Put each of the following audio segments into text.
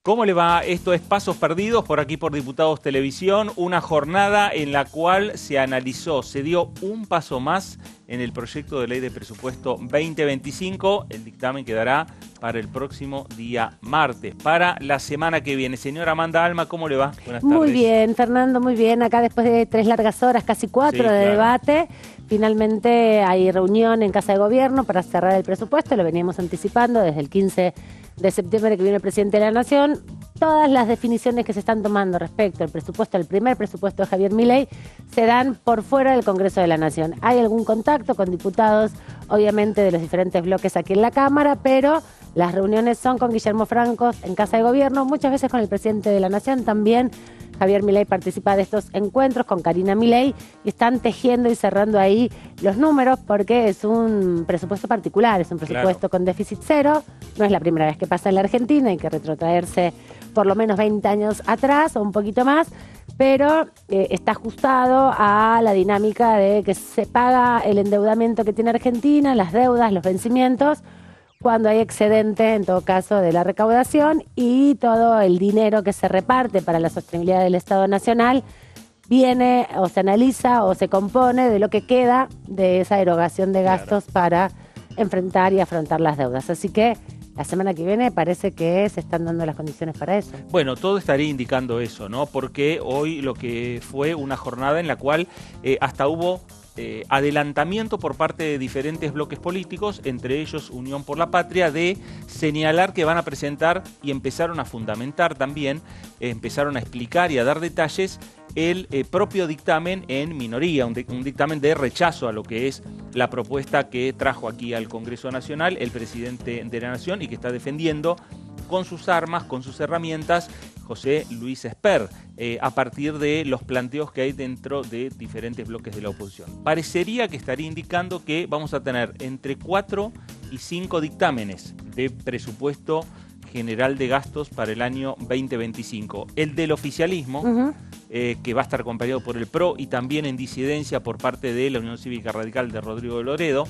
¿Cómo le va? Esto es Pasos Perdidos, por aquí por Diputados Televisión, una jornada en la cual se analizó, se dio un paso más en el proyecto de ley de presupuesto 2025. El dictamen quedará para el próximo día martes, para la semana que viene. Señora Amanda Alma, ¿cómo le va? Buenas tardes. Muy bien, Fernando, muy bien. Acá después de 3 largas horas, casi 4 de debate, finalmente hay reunión en Casa de Gobierno para cerrar el presupuesto. Lo veníamos anticipando desde el 15 de septiembre que viene el presidente de la Nación. Todas las definiciones que se están tomando respecto al presupuesto, el primer presupuesto de Javier Milei, se dan por fuera del Congreso de la Nación. Hay algún contacto con diputados, obviamente, de los diferentes bloques aquí en la Cámara, pero las reuniones son con Guillermo Franco en Casa de Gobierno, muchas veces con el presidente de la Nación también. Javier Milei participa de estos encuentros con Karina Milei y están tejiendo y cerrando ahí los números porque es un presupuesto particular, es un presupuesto con déficit cero. No es la primera vez que pasa en la Argentina, hay que retrotraerse por lo menos 20 años atrás o un poquito más, pero está ajustado a la dinámica de que se paga el endeudamiento que tiene Argentina, las deudas, los vencimientos, cuando hay excedente, en todo caso, de la recaudación, y todo el dinero que se reparte para la sostenibilidad del Estado Nacional viene o se analiza o se compone de lo que queda de esa erogación de gastos para enfrentar y afrontar las deudas. Así que la semana que viene parece que se están dando las condiciones para eso. Bueno, todo estaría indicando eso, ¿no? Porque hoy lo que fue una jornada en la cual hasta hubo adelantamiento por parte de diferentes bloques políticos, entre ellos Unión por la Patria, de señalar que van a presentar, y empezaron a fundamentar también, empezaron a explicar y a dar detalles el propio dictamen en minoría, un dictamen de rechazo a lo que es la propuesta que trajo aquí al Congreso Nacional el presidente de la Nación y que está defendiendo con sus armas, con sus herramientas, José Luis Esper, a partir de los planteos que hay dentro de diferentes bloques de la oposición. Parecería que estaría indicando que vamos a tener entre 4 y 5 dictámenes de presupuesto general de gastos para el año 2025. El del oficialismo, que va a estar acompañado por el PRO y también en disidencia por parte de la Unión Cívica Radical de Rodrigo de Loredo.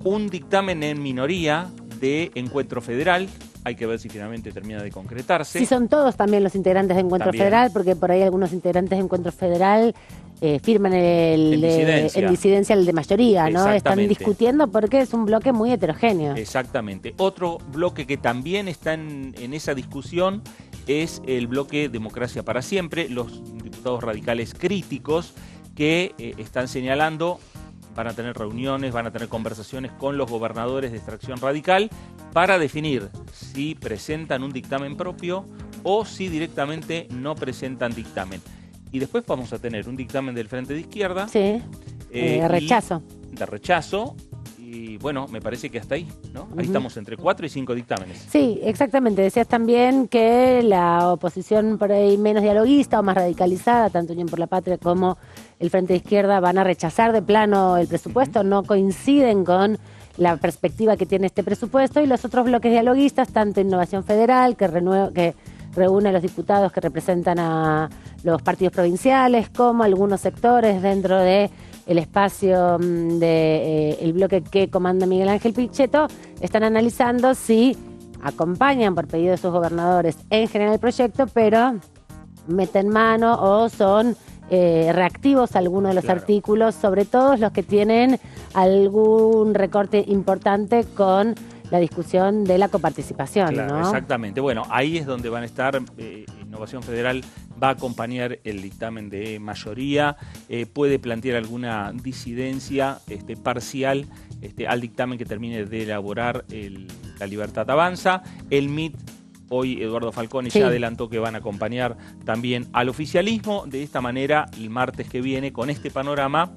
Un dictamen en minoría de Encuentro Federal. Hay que ver si finalmente termina de concretarse. Sí, son todos también los integrantes de Encuentro Federal, porque por ahí algunos integrantes de Encuentro Federal firman en disidencia el de mayoría, ¿no? Están discutiendo porque es un bloque muy heterogéneo. Exactamente. Otro bloque que también está en esa discusión es el bloque Democracia para Siempre, los diputados radicales críticos que están señalando, van a tener reuniones, van a tener conversaciones con los gobernadores de extracción radical para definir si presentan un dictamen propio o si directamente no presentan dictamen. Y después vamos a tener un dictamen del Frente de Izquierda. Sí, de rechazo. De rechazo. Y bueno, me parece que hasta ahí, ¿no? Ahí estamos entre 4 y 5 dictámenes. Sí, exactamente. Decías también que la oposición por ahí menos dialoguista o más radicalizada, tanto Unión por la Patria como el Frente de Izquierda, van a rechazar de plano el presupuesto, no coinciden con la perspectiva que tiene este presupuesto, y los otros bloques dialoguistas, tanto Innovación Federal, que reúne a los diputados que representan a los partidos provinciales, como algunos sectores dentro de el espacio del bloque que comanda Miguel Ángel Pichetto, están analizando si acompañan por pedido de sus gobernadores en general el proyecto, pero meten mano o son reactivos a algunos de los artículos, sobre todo los que tienen algún recorte importante con la discusión de la coparticipación, ¿no? Exactamente. Bueno, ahí es donde van a estar. Innovación Federal va a acompañar el dictamen de mayoría, puede plantear alguna disidencia parcial al dictamen que termine de elaborar La Libertad Avanza. El MIT, hoy Eduardo Falcone ya adelantó que van a acompañar también al oficialismo. De esta manera, el martes que viene, con este panorama,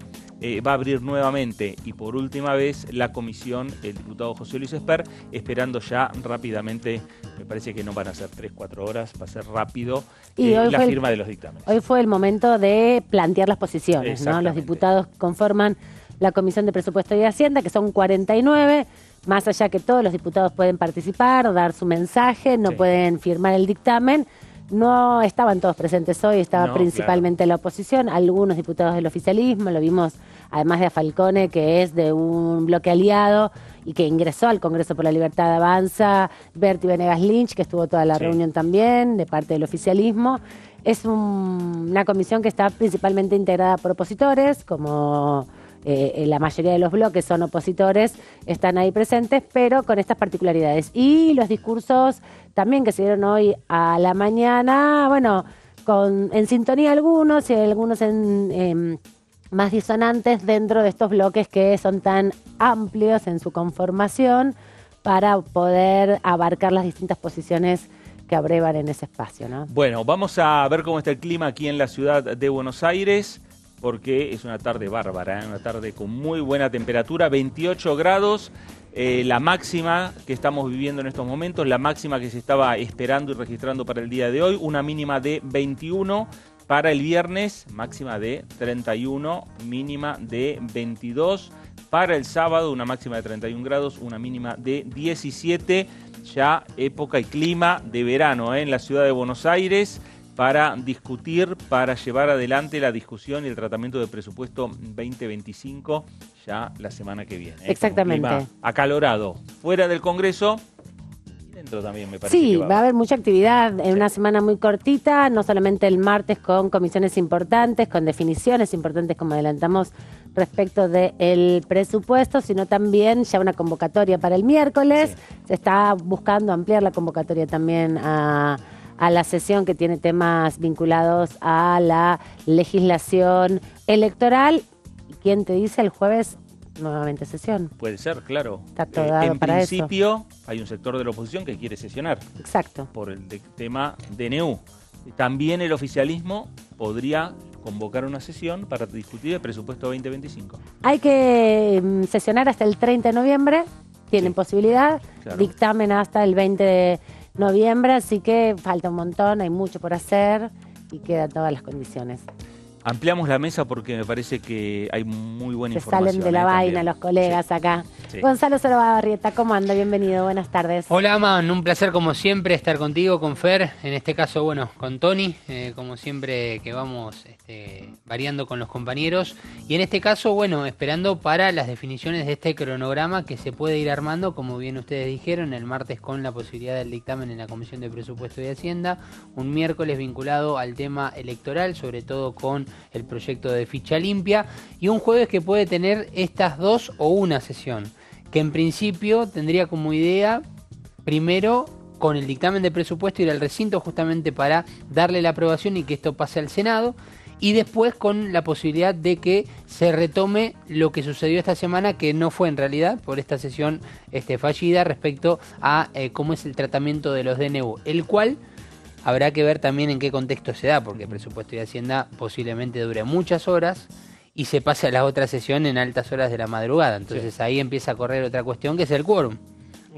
va a abrir nuevamente y por última vez la comisión el diputado José Luis Esper, esperando ya rápidamente, me parece que no van a ser 3-4 horas, va a ser rápido la firma de los dictámenes. Hoy fue el momento de plantear las posiciones, ¿no? Los diputados conforman la Comisión de Presupuesto y Hacienda, que son 49, más allá que todos los diputados pueden participar, dar su mensaje, no pueden firmar el dictamen. No estaban todos presentes hoy, estaba principalmente la oposición, algunos diputados del oficialismo, lo vimos además de a Falcone, que es de un bloque aliado y que ingresó al Congreso por la Libertad de Avanza, Berti Venegas Lynch, que estuvo toda la reunión también, de parte del oficialismo. Es una comisión que está principalmente integrada por opositores, como la mayoría de los bloques son opositores, están ahí presentes, pero con estas particularidades. Y los discursos también que se dieron hoy a la mañana, bueno, en sintonía algunos y algunos más disonantes dentro de estos bloques que son tan amplios en su conformación para poder abarcar las distintas posiciones que abrevan en ese espacio, ¿no? Bueno, vamos a ver cómo está el clima aquí en la ciudad de Buenos Aires, porque es una tarde bárbara, una tarde con muy buena temperatura, 28 grados, la máxima que estamos viviendo en estos momentos, la máxima que se estaba esperando y registrando para el día de hoy, una mínima de 21 para el viernes, máxima de 31, mínima de 22, para el sábado una máxima de 31 grados, una mínima de 17, ya época y clima de verano en la ciudad de Buenos Aires, para discutir, para llevar adelante la discusión y el tratamiento del presupuesto 2025 ya la semana que viene. Exactamente. Clima acalorado fuera del Congreso y dentro también, me parece. Sí, que va a haber mucha actividad en una semana muy cortita, no solamente el martes con comisiones importantes, con definiciones importantes como adelantamos respecto del presupuesto, sino también ya una convocatoria para el miércoles. Se está buscando ampliar la convocatoria también a la sesión que tiene temas vinculados a la legislación electoral. ¿Y quién te dice el jueves nuevamente sesión? Puede ser, claro. Está todo dado en para principio hay un sector de la oposición que quiere sesionar. Exacto. Por el tema DNU. También el oficialismo podría convocar una sesión para discutir el presupuesto 2025. Hay que sesionar hasta el 30 de noviembre, tienen posibilidad, dictamen hasta el 20 de noviembre, así que falta un montón, hay mucho por hacer y quedan todas las condiciones. Ampliamos la mesa porque me parece que hay muy buena Se información. salen de la vaina también. los colegas acá. Gonzalo Solobarrieta, ¿cómo anda? Bienvenido, buenas tardes. Hola, Man, un placer como siempre estar contigo, con Fer, en este caso, bueno, con Tony, como siempre que vamos variando con los compañeros. Y en este caso, bueno, esperando para las definiciones de este cronograma que se puede ir armando, como bien ustedes dijeron, el martes con la posibilidad del dictamen en la Comisión de Presupuesto y Hacienda, un miércoles vinculado al tema electoral, sobre todo con el proyecto de ficha limpia, y un jueves que puede tener estas dos o una sesión, que en principio tendría como idea, primero, con el dictamen de presupuesto ir al recinto justamente para darle la aprobación y que esto pase al Senado, y después con la posibilidad de que se retome lo que sucedió esta semana, que no fue en realidad por esta sesión fallida respecto a cómo es el tratamiento de los DNU, el cual habrá que ver también en qué contexto se da, porque el presupuesto de Hacienda posiblemente dure muchas horas y se pase a la otra sesión en altas horas de la madrugada. Entonces ahí empieza a correr otra cuestión que es el quórum.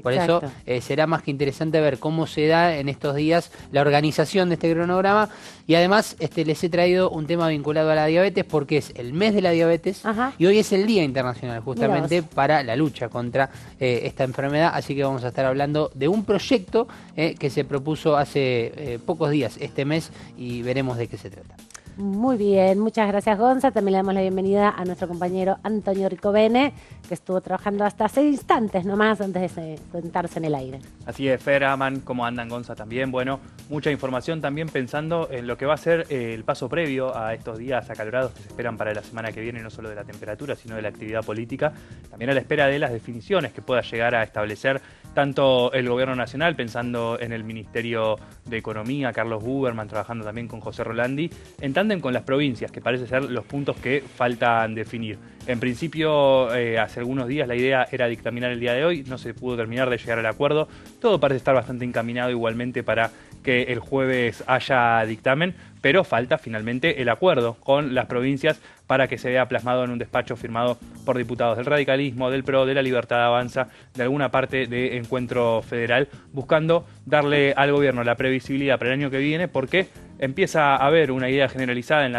Por eso será más que interesante ver cómo se da en estos días la organización de este cronograma. Y además les he traído un tema vinculado a la diabetes porque es el mes de la diabetes y hoy es el Día Internacional justamente para la lucha contra esta enfermedad. Así que vamos a estar hablando de un proyecto que se propuso hace pocos días este mes y veremos de qué se trata. Muy bien, muchas gracias Gonza. También le damos la bienvenida a nuestro compañero Antonio Ricobene, que estuvo trabajando hasta hace instantes nomás antes de sentarse en el aire. Así es, Fer, Aman, ¿cómo andan, Gonza? También, bueno, mucha información también pensando en lo que va a ser el paso previo a estos días acalorados que se esperan para la semana que viene, no solo de la temperatura, sino de la actividad política, también a la espera de las definiciones que pueda llegar a establecer tanto el Gobierno Nacional, pensando en el Ministerio de Economía, Carlos Buberman, trabajando también con José Rolandi, en tándem con las provincias, que parece ser los puntos que faltan definir. En principio, hace algunos días la idea era dictaminar el día de hoy, no se pudo terminar de llegar al acuerdo, todo parece estar bastante encaminado igualmente para que el jueves haya dictamen, pero falta finalmente el acuerdo con las provincias para que se vea plasmado en un despacho firmado por diputados del radicalismo, del PRO, de la Libertad Avanza, de alguna parte de Encuentro Federal, buscando darle al gobierno la previsibilidad para el año que viene, porque empieza a haber una idea generalizada en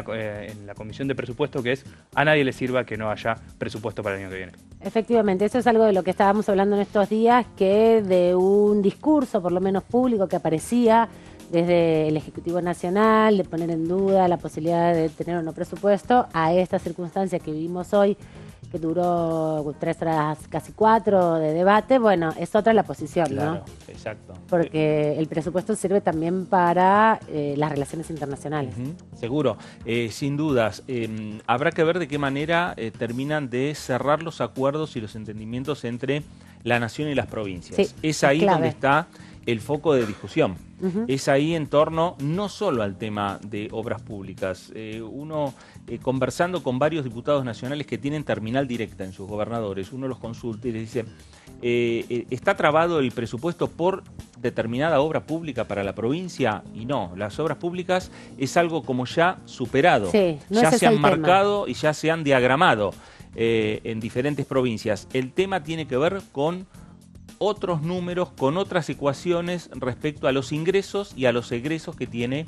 la Comisión de Presupuesto, que es a nadie le sirva que no haya presupuesto para el año que viene. Efectivamente, eso es algo de lo que estábamos hablando en estos días, que de un discurso, por lo menos público, que aparecía desde el Ejecutivo Nacional, de poner en duda la posibilidad de tener o no presupuesto, a esta circunstancia que vivimos hoy, que duró 3 horas, casi 4 de debate, bueno, es otra la posición, claro, ¿no? Exacto. Porque el presupuesto sirve también para las relaciones internacionales. Seguro, sin dudas. Habrá que ver de qué manera terminan de cerrar los acuerdos y los entendimientos entre la nación y las provincias. Sí, es ahí clave. donde está el foco de discusión. Es ahí en torno no solo al tema de obras públicas. Conversando con varios diputados nacionales que tienen terminal directa en sus gobernadores, uno los consulta y les dice, ¿está trabado el presupuesto por determinada obra pública para la provincia? Y no, las obras públicas es algo como ya superado. Sí, no ya es se han ese el tema. marcado y ya se han diagramado en diferentes provincias. El tema tiene que ver con otros números, con otras ecuaciones respecto a los ingresos y a los egresos que tiene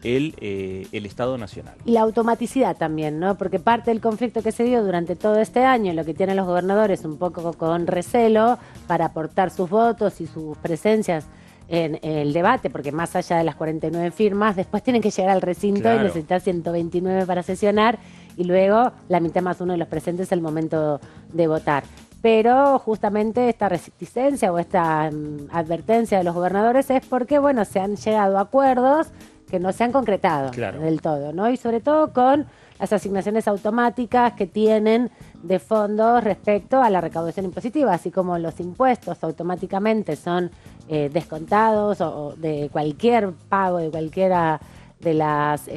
el Estado Nacional. Y la automaticidad también, ¿no? Porque parte del conflicto que se dio durante todo este año, lo que tienen los gobernadores un poco con recelo para aportar sus votos y sus presencias en el debate, porque más allá de las 49 firmas, después tienen que llegar al recinto Claro. y necesitar 129 para sesionar, y luego la mitad más uno de los presentes al momento de votar. Pero justamente esta reticencia o esta advertencia de los gobernadores es porque, bueno, se han llegado a acuerdos que no se han concretado del todo, ¿no? Y sobre todo con las asignaciones automáticas que tienen de fondos respecto a la recaudación impositiva, así como los impuestos automáticamente son descontados o de cualquier pago, de cualquiera de las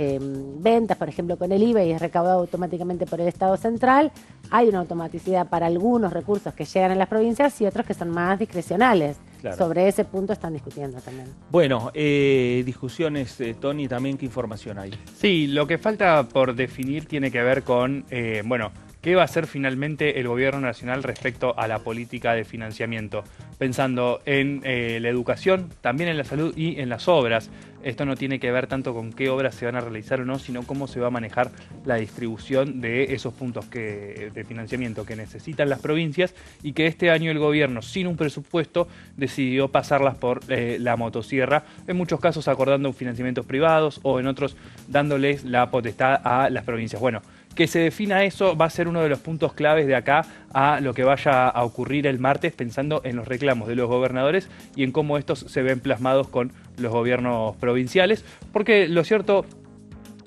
ventas, por ejemplo con el IVA, y es recaudado automáticamente por el Estado Central. Hay una automaticidad para algunos recursos que llegan a las provincias y otros que son más discrecionales. Claro. Sobre ese punto están discutiendo también. Bueno, discusiones, Tony, también, ¿qué información hay? Sí, lo que falta por definir tiene que ver con, ¿qué va a hacer finalmente el gobierno nacional respecto a la política de financiamiento? Pensando en la educación, también en la salud y en las obras. Esto no tiene que ver tanto con qué obras se van a realizar o no, sino cómo se va a manejar la distribución de esos puntos de financiamiento que necesitan las provincias y que este año el gobierno, sin un presupuesto, decidió pasarlas por la motosierra, en muchos casos acordando financiamientos privados o en otros dándoles la potestad a las provincias. Bueno, que se defina eso va a ser uno de los puntos claves de acá a lo que vaya a ocurrir el martes, pensando en los reclamos de los gobernadores y en cómo estos se ven plasmados con los gobiernos provinciales, porque lo cierto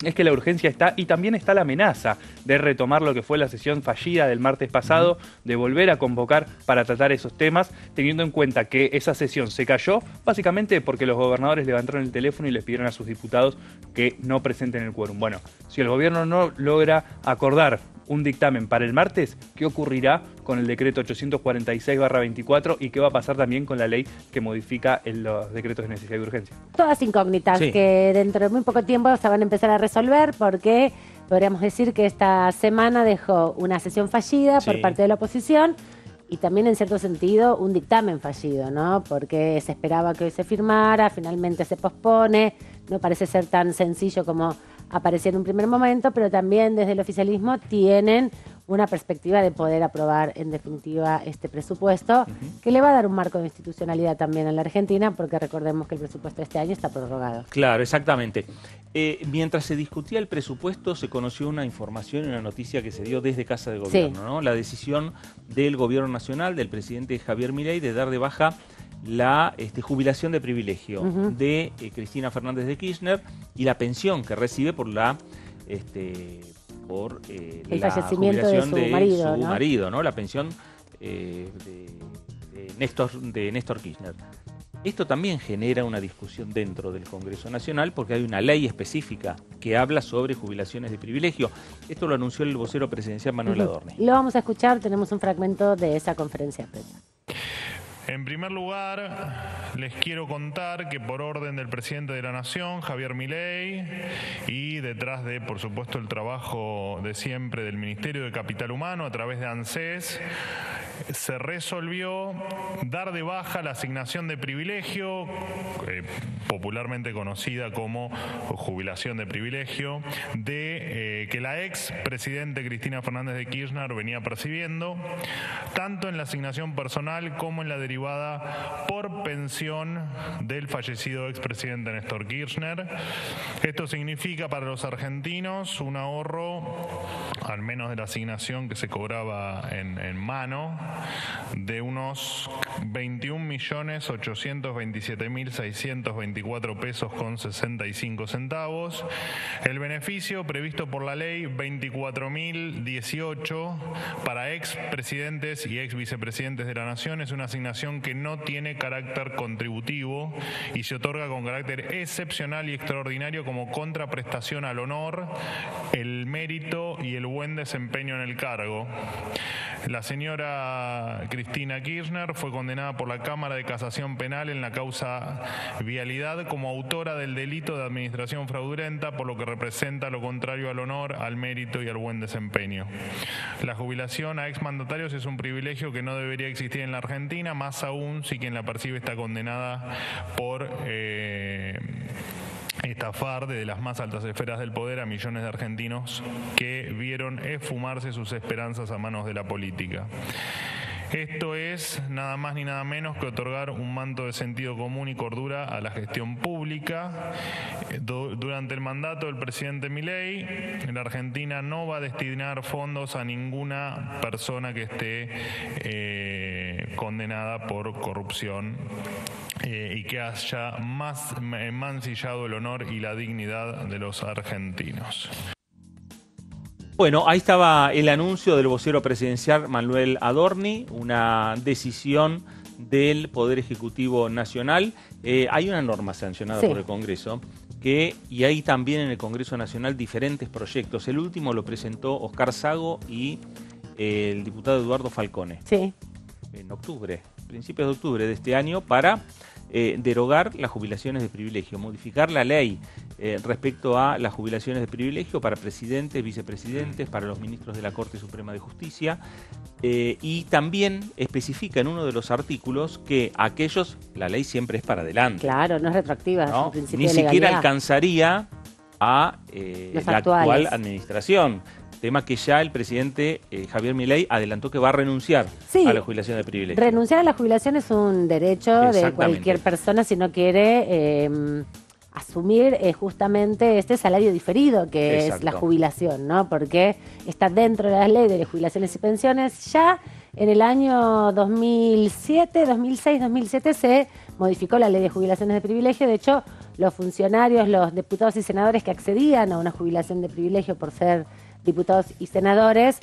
es que la urgencia está y también está la amenaza de retomar lo que fue la sesión fallida del martes pasado, de volver a convocar para tratar esos temas, teniendo en cuenta que esa sesión se cayó básicamente porque los gobernadores levantaron el teléfono y les pidieron a sus diputados que no presenten el quórum. Bueno, si el gobierno no logra acordar un dictamen para el martes, ¿qué ocurrirá con el decreto 846/24 y qué va a pasar también con la ley que modifica los decretos de necesidad y urgencia? Todas incógnitas que dentro de muy poco tiempo se van a empezar a resolver, porque podríamos decir que esta semana dejó una sesión fallida por parte de la oposición y también en cierto sentido un dictamen fallido, ¿no? Porque se esperaba que hoy se firmara, finalmente se pospone, no parece ser tan sencillo como aparecía en un primer momento, pero también desde el oficialismo tienen una perspectiva de poder aprobar en definitiva este presupuesto, que le va a dar un marco de institucionalidad también a la Argentina, porque recordemos que el presupuesto de este año está prorrogado. Claro, exactamente. Mientras se discutía el presupuesto, se conoció una información y una noticia que se dio desde Casa de Gobierno, ¿no? La decisión del Gobierno Nacional, del presidente Javier Milei, de dar de baja la jubilación de privilegio de Cristina Fernández de Kirchner y la pensión que recibe por la el fallecimiento jubilación de su marido, ¿no? La pensión de Néstor Kirchner. Esto también genera una discusión dentro del Congreso Nacional porque hay una ley específica que habla sobre jubilaciones de privilegio. Esto lo anunció el vocero presidencial Manuel Adorni. Lo vamos a escuchar, tenemos un fragmento de esa conferencia de prensa. En primer lugar, les quiero contar que por orden del presidente de la Nación, Javier Milei, y detrás de, por supuesto, el trabajo de siempre del Ministerio de Capital Humano a través de ANSES, se resolvió dar de baja la asignación de privilegio, popularmente conocida como jubilación de privilegio, que la ex presidente Cristina Fernández de Kirchner venía percibiendo, tanto en la asignación personal como en la derivada por pensión del fallecido expresidente Néstor Kirchner. Esto significa para los argentinos un ahorro, al menos de la asignación que se cobraba en mano, de unos 21.827.624 pesos con 65 centavos. El beneficio previsto por la ley 24.018 para expresidentes y ex vicepresidentes de la Nación es una asignación que no tiene carácter contributivo y se otorga con carácter excepcional y extraordinario como contraprestación al honor, el mérito y el buen desempeño en el cargo. La señora Cristina Kirchner fue condenada por la Cámara de Casación Penal en la causa Vialidad como autora del delito de administración fraudulenta, por lo que representa lo contrario al honor, al mérito y al buen desempeño. La jubilación a exmandatarios es un privilegio que no debería existir en la Argentina, más aún si quien la percibe está condenada por estafar desde las más altas esferas del poder a millones de argentinos que vieron esfumarse sus esperanzas a manos de la política. Esto es nada más ni nada menos que otorgar un manto de sentido común y cordura a la gestión pública. Durante el mandato del presidente Milei, la Argentina no va a destinar fondos a ninguna persona que esté condenada por corrupción y que haya mancillado el honor y la dignidad de los argentinos. Bueno, ahí estaba el anuncio del vocero presidencial Manuel Adorni, una decisión del Poder Ejecutivo Nacional. Hay una norma sancionada por el Congreso y hay también en el Congreso Nacional diferentes proyectos. El último lo presentó Oscar Sago y el diputado Eduardo Falcone. Sí. En octubre, principios de octubre de este año, para derogar las jubilaciones de privilegio, modificar la ley respecto a las jubilaciones de privilegio para presidentes, vicepresidentes, para los ministros de la Corte Suprema de Justicia, y también especifica en uno de los artículos que aquellos, la ley siempre es para adelante. Claro, no es retroactiva, ¿no? Es un principio Ni de siquiera legalidad. Alcanzaría a la actual administración. Tema que ya el presidente Javier Milei adelantó que va a renunciar a la jubilación de privilegio. Renunciar a la jubilación es un derecho de cualquier persona si no quiere asumir justamente este salario diferido que es la jubilación, ¿no? Porque está dentro de la ley de jubilaciones y pensiones. Ya en el año 2007, 2006, 2007 se modificó la ley de jubilaciones de privilegio. De hecho, los funcionarios, los diputados y senadores que accedían a una jubilación de privilegio por ser diputados y senadores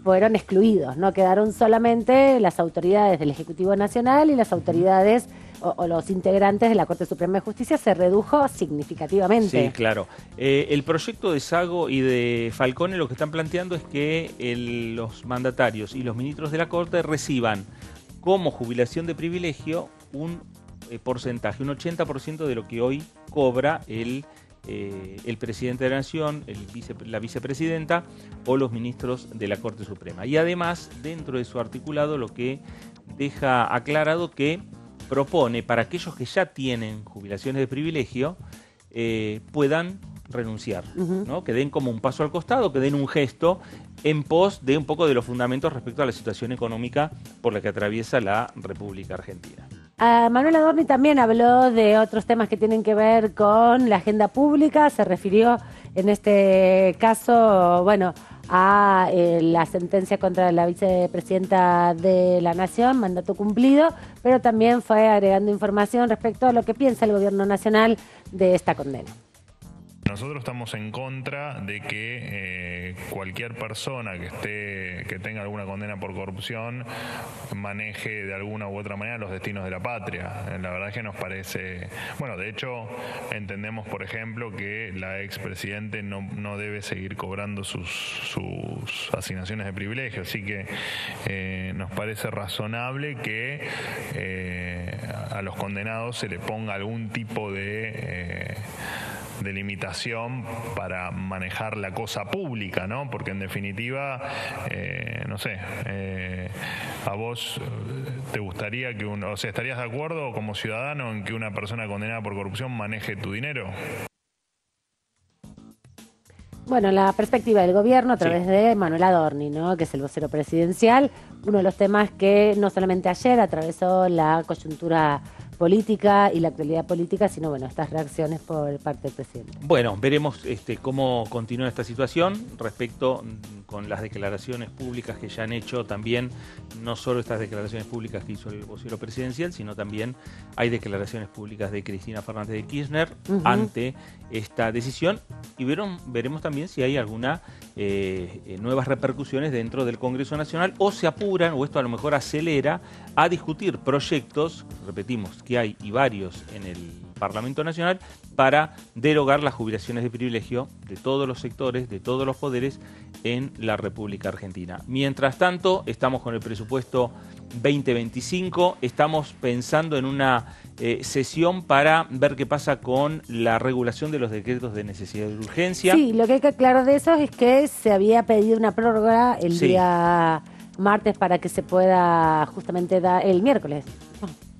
fueron excluidos, ¿no? Quedaron solamente las autoridades del Ejecutivo Nacional y las autoridades o los integrantes de la Corte Suprema de Justicia. Se redujo significativamente. Sí, claro. El proyecto de Sago y de Falcone lo que están planteando es que los mandatarios y los ministros de la Corte reciban como jubilación de privilegio un porcentaje, un 80% de lo que hoy cobra el presidente de la Nación, la vicepresidenta o los ministros de la Corte Suprema. Y además, dentro de su articulado, lo que deja aclarado que propone para aquellos que ya tienen jubilaciones de privilegio puedan renunciar, ¿no? Que den como un paso al costado, que den un gesto en pos de un poco de los fundamentos respecto a la situación económica por la que atraviesa la República Argentina. Manuel Adorni también habló de otros temas que tienen que ver con la agenda pública. Se refirió en este caso, a la sentencia contra la vicepresidenta de la Nación, mandato cumplido, pero también fue agregando información respecto a lo que piensa el gobierno nacional de esta condena. Nosotros estamos en contra de que cualquier persona que tenga alguna condena por corrupción maneje de alguna u otra manera los destinos de la patria. La verdad es que nos parece... de hecho, entendemos, por ejemplo, que la expresidente no debe seguir cobrando sus asignaciones de privilegio. Así que nos parece razonable que a los condenados se le ponga algún tipo de limitación para manejar la cosa pública, ¿no? Porque en definitiva, no sé, ¿a vos te gustaría que o sea, estarías de acuerdo como ciudadano en que una persona condenada por corrupción maneje tu dinero? Bueno, la perspectiva del gobierno a través de Manuel Adorni, ¿no?, que es el vocero presidencial, uno de los temas que no solamente ayer atravesó la coyuntura política y la actualidad política, sino bueno, estas reacciones por parte del presidente. Bueno, veremos cómo continúa esta situación respecto con las declaraciones públicas que ya han hecho también, no solo estas declaraciones públicas que hizo el vocero presidencial, sino también hay declaraciones públicas de Cristina Fernández de Kirchner ante esta decisión, y veremos también si hay alguna nuevas repercusiones dentro del Congreso Nacional, o se apuran, o esto a lo mejor acelera a discutir proyectos, repetimos, que hay y varios en el Parlamento Nacional, para derogar las jubilaciones de privilegio de todos los sectores, de todos los poderes en la República Argentina. Mientras tanto, estamos con el presupuesto 2025, estamos pensando en una sesión para ver qué pasa con la regulación de los decretos de necesidad de urgencia. Sí, lo que hay que aclarar de eso es que se había pedido una prórroga el día martes para que se pueda justamente dar el miércoles.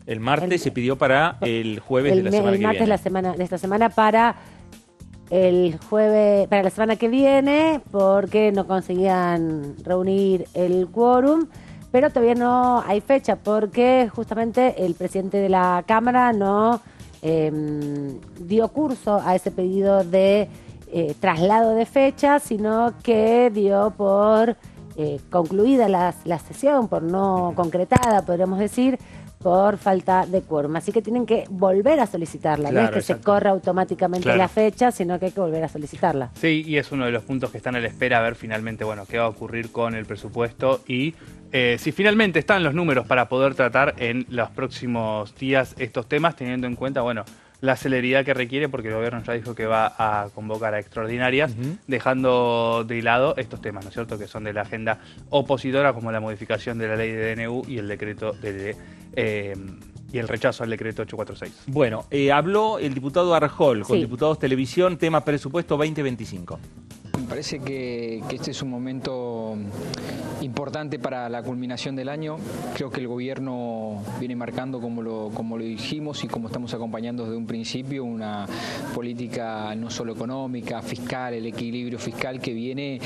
El martes se pidió para el jueves de la semana que viene. El martes de esta semana para el jueves, para la semana que viene, porque no conseguían reunir el quórum, pero todavía no hay fecha, porque justamente el presidente de la Cámara no dio curso a ese pedido de traslado de fecha, sino que dio por concluida la sesión, por no concretada, podríamos decir, por falta de quórum. Así que tienen que volver a solicitarla. Claro, no es que se corra automáticamente la fecha, sino que hay que volver a solicitarla. Sí, y es uno de los puntos que están a la espera, a ver finalmente, bueno, qué va a ocurrir con el presupuesto y si finalmente están los números para poder tratar en los próximos días estos temas, teniendo en cuenta, bueno, la celeridad que requiere, porque el gobierno ya dijo que va a convocar a extraordinarias, dejando de lado estos temas, ¿no es cierto?, que son de la agenda opositora, como la modificación de la ley de DNU y el decreto y el rechazo al decreto 846. Bueno, habló el diputado Arjol con Diputados Televisión, tema presupuesto 2025. Me parece que este es un momento importante para la culminación del año. Creo que el gobierno viene marcando, como lo dijimos y como estamos acompañando desde un principio, una política no solo económica, fiscal, el equilibrio fiscal que viene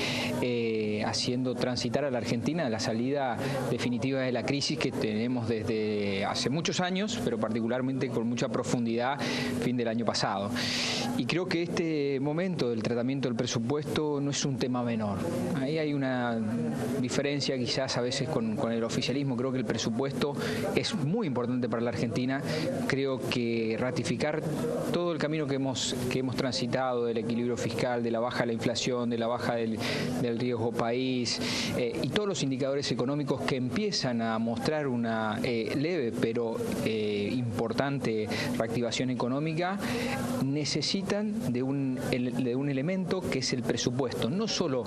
haciendo transitar a la Argentina a la salida definitiva de la crisis que tenemos desde hace muchos años, pero particularmente con mucha profundidad fin del año pasado. Y creo que este momento del tratamiento del presupuesto no es un tema menor. Ahí hay una diferencia quizás a veces con el oficialismo. Creo que el presupuesto es muy importante para la Argentina. Creo que ratificar todo el camino que hemos transitado del equilibrio fiscal, de la baja de la inflación, de la baja del riesgo país y todos los indicadores económicos que empiezan a mostrar una leve pero importante reactivación económica, necesitan de un elemento que es el presupuesto, no solo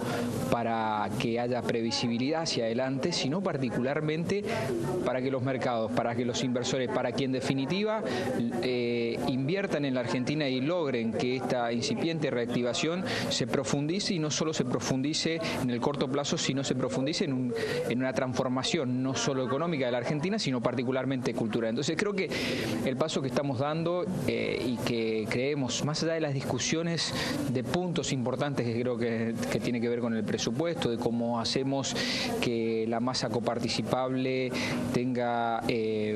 para que haya previsibilidad hacia adelante, sino particularmente para que los mercados, para que los inversores, para que en definitiva inviertan en la Argentina y logren que esta incipiente reactivación se profundice, y no solo se profundice en el corto plazo, sino se profundice en una transformación no solo económica de la Argentina, sino particularmente cultural. Entonces creo que el paso que estamos dando y que creemos, más allá de las discusiones de puntos importantes que creo que tiene que ver con el presupuesto, de cómo hacemos que la masa coparticipable tenga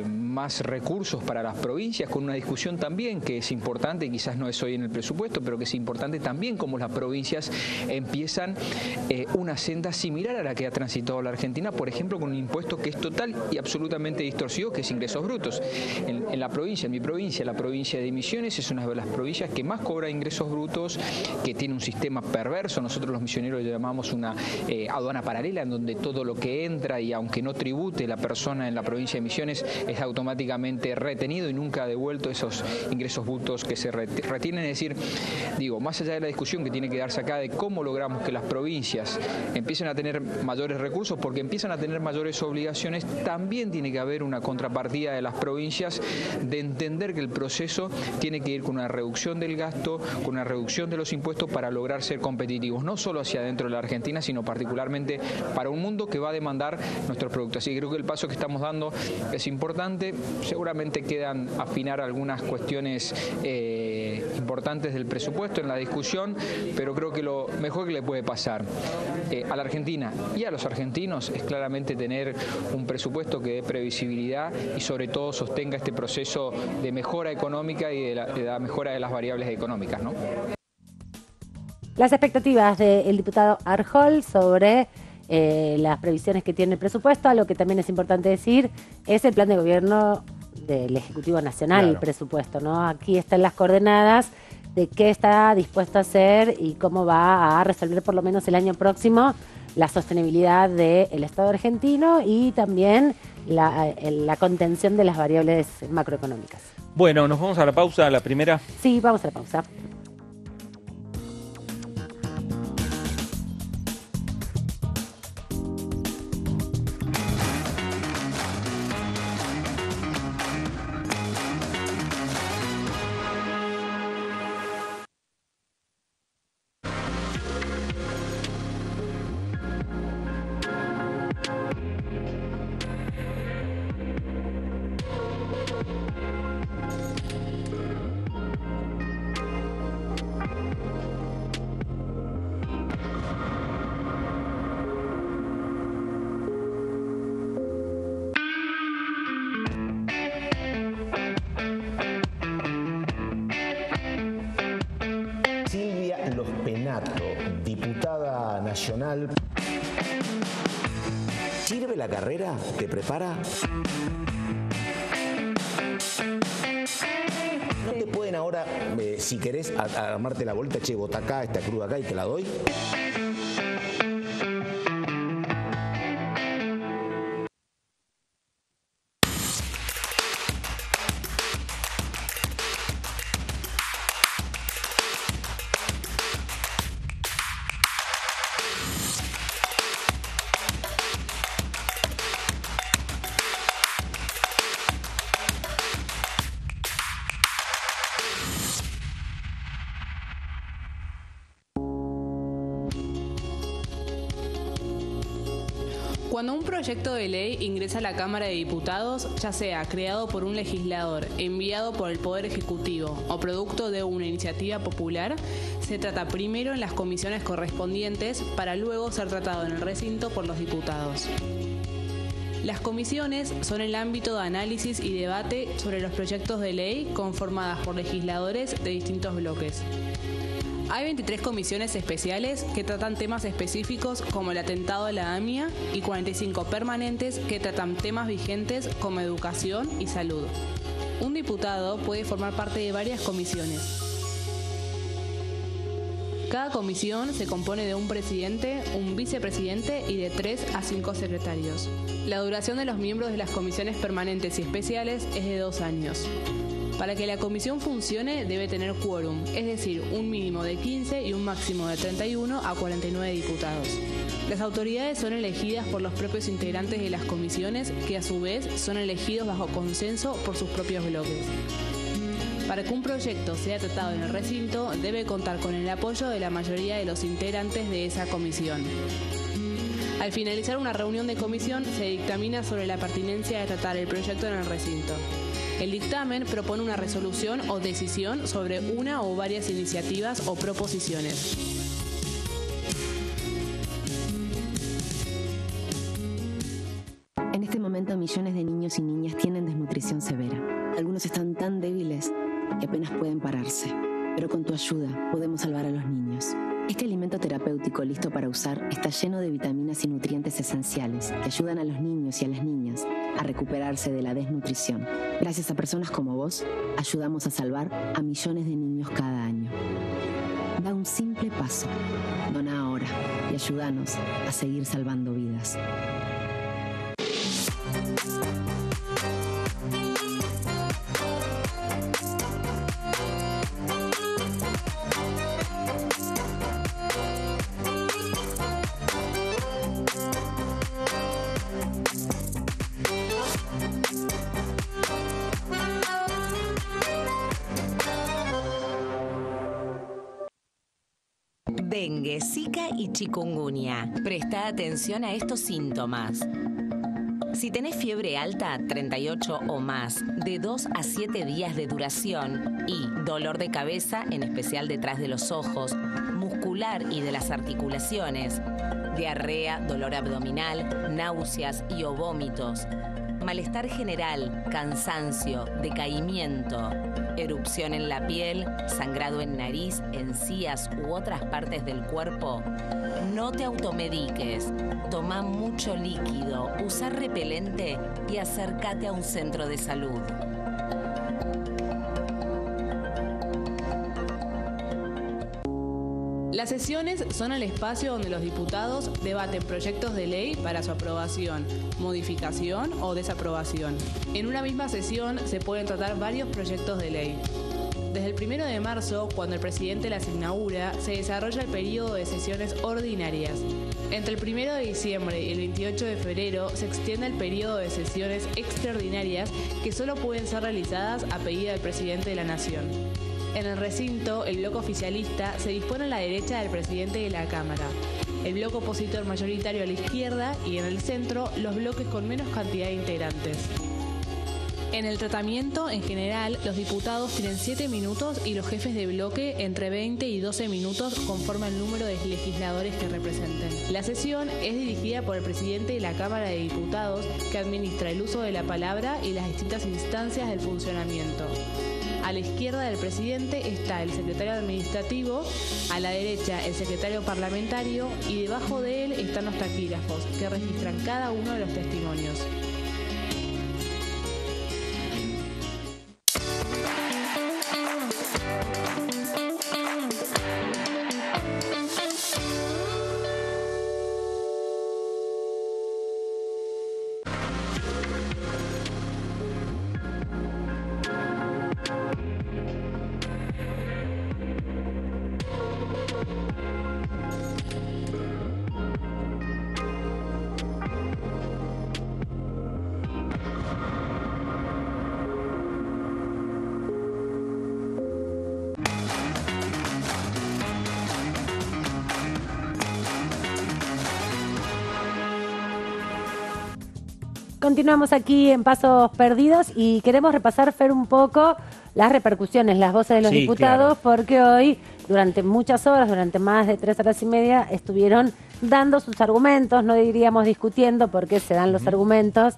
más recursos para las provincias, con una discusión también que es importante, y quizás no es hoy en el presupuesto, pero que es importante también cómo las provincias empiezan una senda similar a la que ha transitado la Argentina, por ejemplo, con un impuesto que es total y absolutamente distorsivo, que es ingresos brutos. En mi provincia, la provincia de Misiones, es una de las provincias que más cobra ingresos brutos, que tiene un sistema perverso. Nosotros los misioneros le llamamos una aduana paralela, en donde todo lo que entra y aunque no tribute la persona en la provincia de Misiones es automáticamente retenido y nunca devuelto esos ingresos brutos que se retienen. Es decir, digo, más allá de la discusión que tiene que darse acá de cómo logramos que las provincias empiecen a tener mayores recursos, porque empiezan a tener mayores obligaciones, también tiene que haber una contrapartida de las provincias de entender que el proceso tiene que ir con una reducción del gasto, con una reducción de los impuestos para lograr ser competitivos, no solo hacia adentro de la Argentina, sino particularmente para un mundo que va a demandar nuestros productos. Así que creo que el paso que estamos dando es importante. Seguramente quedan afinar algunas cuestiones importantes del presupuesto en la discusión, pero creo que lo mejor que le puede pasar a la Argentina y a los argentinos es claramente tener un presupuesto que dé previsibilidad y sobre todo sostenga este proceso de mejora económica y de la mejora de las variables económicas, ¿no? Las expectativas del diputado Arjol sobre las previsiones que tiene el presupuesto. Algo que también es importante decir es el plan de gobierno del Ejecutivo Nacional, claro. El presupuesto, ¿no? Aquí están las coordenadas de qué está dispuesto a hacer y cómo va a resolver por lo menos el año próximo la sostenibilidad del Estado argentino y también la contención de las variables macroeconómicas. Bueno, nos vamos a la pausa, la primera. Sí, vamos a la pausa. Diputada nacional. ¿Sirve la carrera? ¿Te prepara? ¿No te pueden ahora, si querés, armarte la vuelta, che, vota acá, esta cruz acá y te la doy? Cuando un proyecto de ley ingresa a la Cámara de Diputados, ya sea creado por un legislador, enviado por el Poder Ejecutivo o producto de una iniciativa popular, se trata primero en las comisiones correspondientes para luego ser tratado en el recinto por los diputados. Las comisiones son el ámbito de análisis y debate sobre los proyectos de ley conformadas por legisladores de distintos bloques. Hay 23 comisiones especiales que tratan temas específicos como el atentado a la AMIA y 45 permanentes que tratan temas vigentes como educación y salud. Un diputado puede formar parte de varias comisiones. Cada comisión se compone de un presidente, un vicepresidente y de 3 a 5 secretarios. La duración de los miembros de las comisiones permanentes y especiales es de 2 años. Para que la comisión funcione debe tener quórum, es decir, un mínimo de 15 y un máximo de 31 a 49 diputados. Las autoridades son elegidas por los propios integrantes de las comisiones, que a su vez son elegidos bajo consenso por sus propios bloques. Para que un proyecto sea tratado en el recinto, debe contar con el apoyo de la mayoría de los integrantes de esa comisión. Al finalizar una reunión de comisión, se dictamina sobre la pertinencia de tratar el proyecto en el recinto. El dictamen propone una resolución o decisión sobre una o varias iniciativas o proposiciones. En este momento, millones de niños y niñas tienen desnutrición severa. Algunos están tan débiles que apenas pueden pararse. Pero con tu ayuda podemos salvar a los niños. Este alimento terapéutico listo para usar está lleno de vitaminas y nutrientes esenciales que ayudan a los niños y a las niñas a recuperarse de la desnutrición. Gracias a personas como vos, ayudamos a salvar a millones de niños cada año. Da un un simple paso. Dona ahora y ayúdanos a seguir salvando vidas. Dengue, Zika y chikungunya. Presta atención a estos síntomas. Si tenés fiebre alta, 38 o más, de 2 a 7 días de duración y dolor de cabeza, en especial detrás de los ojos, muscular y de las articulaciones, diarrea, dolor abdominal, náuseas y o vómitos, malestar general, cansancio, decaimiento, erupción en la piel, sangrado en nariz, encías u otras partes del cuerpo, no te automediques, toma mucho líquido, usa repelente y acércate a un centro de salud. Las sesiones son el espacio donde los diputados debaten proyectos de ley para su aprobación, modificación o desaprobación. En una misma sesión se pueden tratar varios proyectos de ley. Desde el 1 de marzo, cuando el presidente las inaugura, se desarrolla el periodo de sesiones ordinarias. Entre el 1 de diciembre y el 28 de febrero se extiende el periodo de sesiones extraordinarias que solo pueden ser realizadas a pedido del presidente de la Nación. En el recinto, el bloque oficialista se dispone a la derecha del presidente de la Cámara, el bloque opositor mayoritario a la izquierda y en el centro los bloques con menos cantidad de integrantes. En el tratamiento, en general, los diputados tienen 7 minutos y los jefes de bloque entre 20 y 12 minutos conforme al número de legisladores que representen. La sesión es dirigida por el presidente de la Cámara de Diputados, que administra el uso de la palabra y las distintas instancias del funcionamiento. A la izquierda del presidente está el secretario administrativo, a la derecha el secretario parlamentario y debajo de él están los taquígrafos, que registran cada uno de los testimonios. Continuamos aquí en Pasos Perdidos y queremos repasar, Fer, un poco las repercusiones, las voces de los diputados, claro, porque hoy, durante muchas horas, durante más de 3 horas y media, estuvieron dando sus argumentos, no diríamos discutiendo porque se dan los argumentos,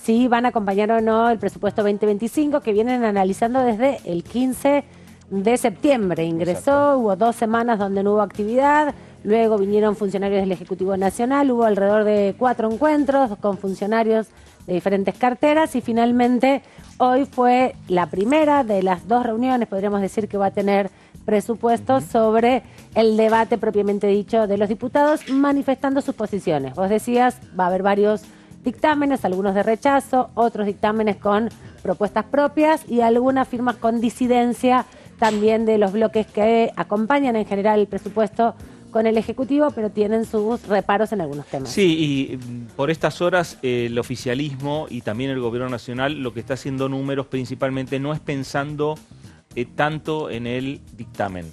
si van a acompañar o no el presupuesto 2025, que vienen analizando desde el 15 de septiembre. Ingresó, hubo 2 semanas donde no hubo actividad, luego vinieron funcionarios del Ejecutivo Nacional, hubo alrededor de 4 encuentros con funcionarios de diferentes carteras y finalmente hoy fue la primera de las 2 reuniones, podríamos decir, que va a tener presupuestos sobre el debate propiamente dicho de los diputados, manifestando sus posiciones. Vos decías, va a haber varios dictámenes, algunos de rechazo, otros dictámenes con propuestas propias y algunas firmas con disidencia también de los bloques que acompañan en general el presupuesto con el Ejecutivo, pero tienen sus reparos en algunos temas. Sí, y por estas horas el oficialismo y también el Gobierno Nacional lo que está haciendo números principalmente no es pensando tanto en el dictamen.